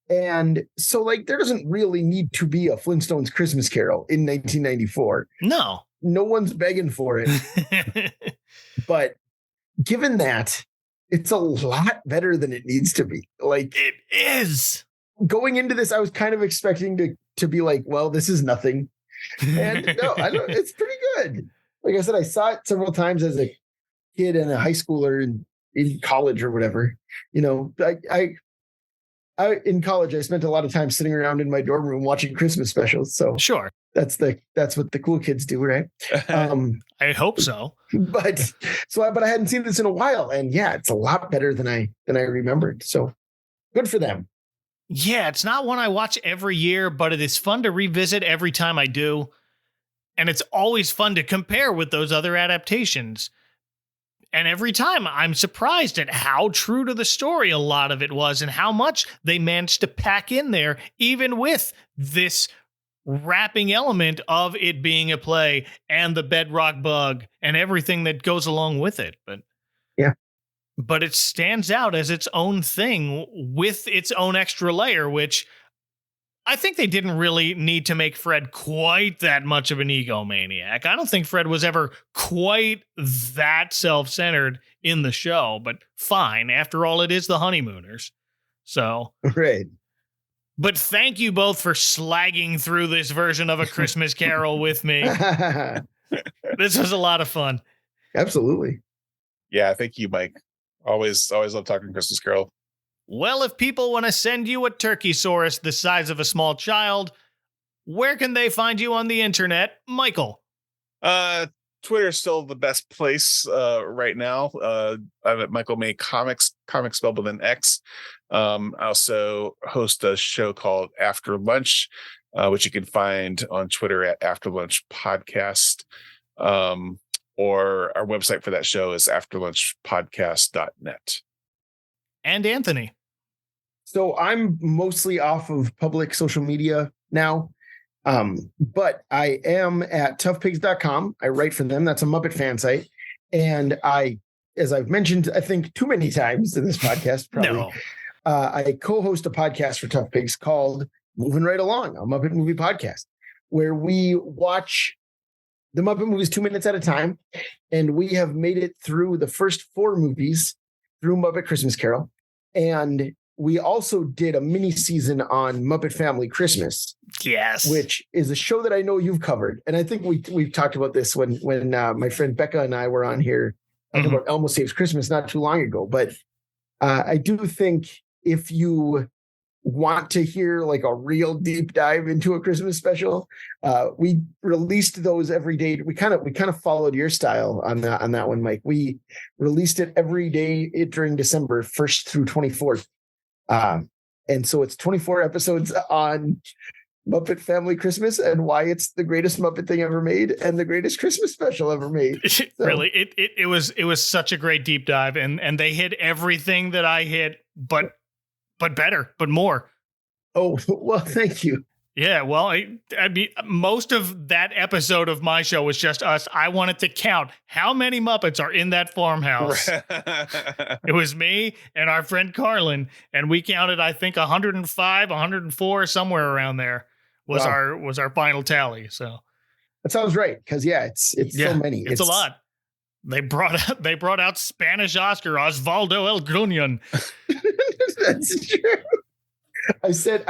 And so, like, there doesn't really need to be a Flintstones Christmas Carol in 1994. No one's begging for it. But given that, it's a lot better than it needs to be. Like, it is. Going into this, I was kind of expecting to be like, well, this is nothing. And no, it's pretty good. Like I said, I saw it several times as a kid and a high schooler in college or whatever. You know, I in college, I spent a lot of time sitting around in my dorm room watching Christmas specials. So sure, that's what the cool kids do, right? I hope so. But I hadn't seen this in a while, and yeah, it's a lot better than I remembered. So Good for them. Yeah, it's not one I watch every year, but it is fun to revisit every time I do. And it's always fun to compare with those other adaptations. And every time I'm surprised at how true to the story a lot of it was and how much they managed to pack in there, even with this wrapping element of it being a play and the Bedrock Bug and everything that goes along with it. But it stands out as its own thing with its own extra layer, which I think they didn't really need to make Fred quite that much of an egomaniac. I don't think Fred was ever quite that self-centered in the show, but fine. After all, it is the Honeymooners. So, right. But thank you both for slagging through this version of A Christmas Carol with me. This was a lot of fun. Absolutely. Yeah, thank you, Mike. Always love talking Christmas Carol. Well, if people want to send you a turkeysaurus the size of a small child, where can they find you on the internet, Michael? Twitter's still the best place right now. I'm at Michael May Comics spelled with an X. I also host a show called After Lunch, which you can find on Twitter at After Lunch Podcast. Or our website for that show is afterlunchpodcast.net. And Anthony. So I'm mostly off of public social media now. But I am at toughpigs.com. I write for them. That's a Muppet fan site. And as I've mentioned, I think too many times in this podcast, probably, I co-host a podcast for Tough Pigs called Moving Right Along, a Muppet movie podcast, where we watch the Muppet movies 2 minutes at a time. And we have made it through the first 4 movies through Muppet Christmas Carol. And we also did a mini season on Muppet Family Christmas. Yes. Which is a show that I know you've covered. And I think we've talked about this when my friend Becca and I were on here talking about Elmo Saves Christmas not too long ago. But I do think if you want to hear like a real deep dive into a Christmas special, we released those every day. We kind of followed your style on that one, Mike. We released it every day during December 1st through 24th. And so it's 24 episodes on Muppet Family Christmas and why it's the greatest Muppet thing ever made and the greatest Christmas special ever made. So. Really, it was such a great deep dive, and they hit everything that I hit, but better, but more. Oh, well, thank you. Yeah, well, I mean, most of that episode of my show was just us. I wanted to count how many Muppets are in that farmhouse. It was me and our friend Carlin, and we counted, I think, 105, 104, somewhere around there was our final tally. So that sounds right, because it's so many. It's a lot. They brought out Spanish Oscar Osvaldo El Grunion. That's true. I said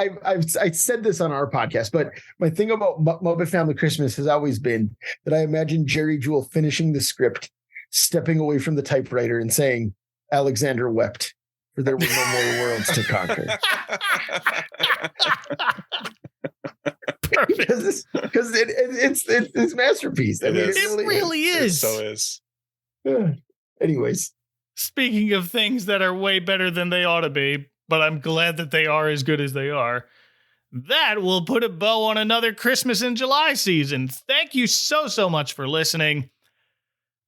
this on our podcast, but my thing about Muppet Family Christmas has always been that I imagine Jerry Jewell finishing the script, stepping away from the typewriter and saying, "Alexander wept, for there were no more worlds to conquer." Because it's masterpiece. I mean, it really is. It so is. Anyways, speaking of things that are way better than they ought to be, but I'm glad that they are as good as they are, that will put a bow on another Christmas in July season. Thank you so much for listening.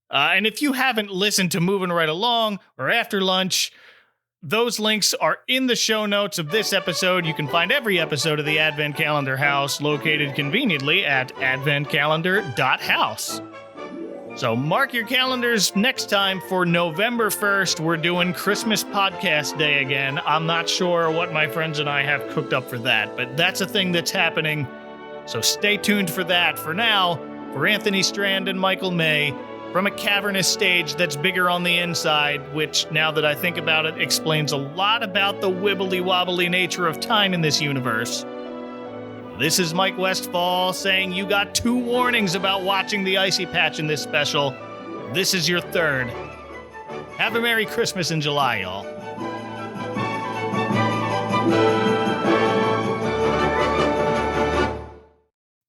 And if you haven't listened to Moving Right Along or After Lunch, those links are in the show notes of this episode. You can find every episode of the Advent Calendar House located conveniently at adventcalendar.house. So mark your calendars next time for November 1st. We're doing Christmas Podcast Day again. I'm not sure what my friends and I have cooked up for that, but that's a thing that's happening. So stay tuned for that. For now, for Anthony Strand and Michael May, from a cavernous stage that's bigger on the inside, which, now that I think about it, explains a lot about the wibbly-wobbly nature of time in this universe. This is Mike Westfall saying you got 2 warnings about watching the Icy Patch in this special. This is your 3rd. Have a Merry Christmas in July, y'all.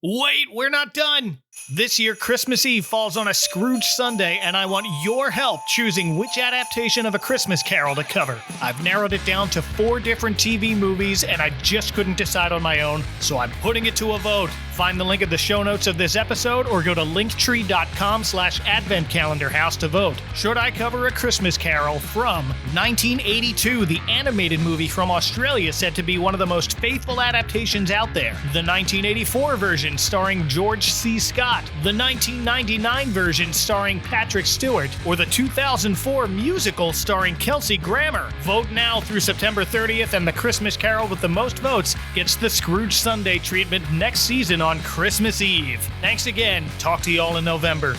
Wait, we're not done. This year, Christmas Eve falls on a Scrooge Sunday, and I want your help choosing which adaptation of A Christmas Carol to cover. I've narrowed it down to 4 different TV movies, and I just couldn't decide on my own, so I'm putting it to a vote. Find the link in the show notes of this episode or go to linktree.com/adventcalendarhouse to vote. Should I cover A Christmas Carol from 1982, the animated movie from Australia said to be one of the most faithful adaptations out there? The 1984 version starring George C. Scott, the 1999 version starring Patrick Stewart, or the 2004 musical starring Kelsey Grammer? Vote now through September 30th, and the Christmas Carol with the most votes gets the Scrooge Sunday treatment next season on Christmas Eve. Thanks again. Talk to you all in November.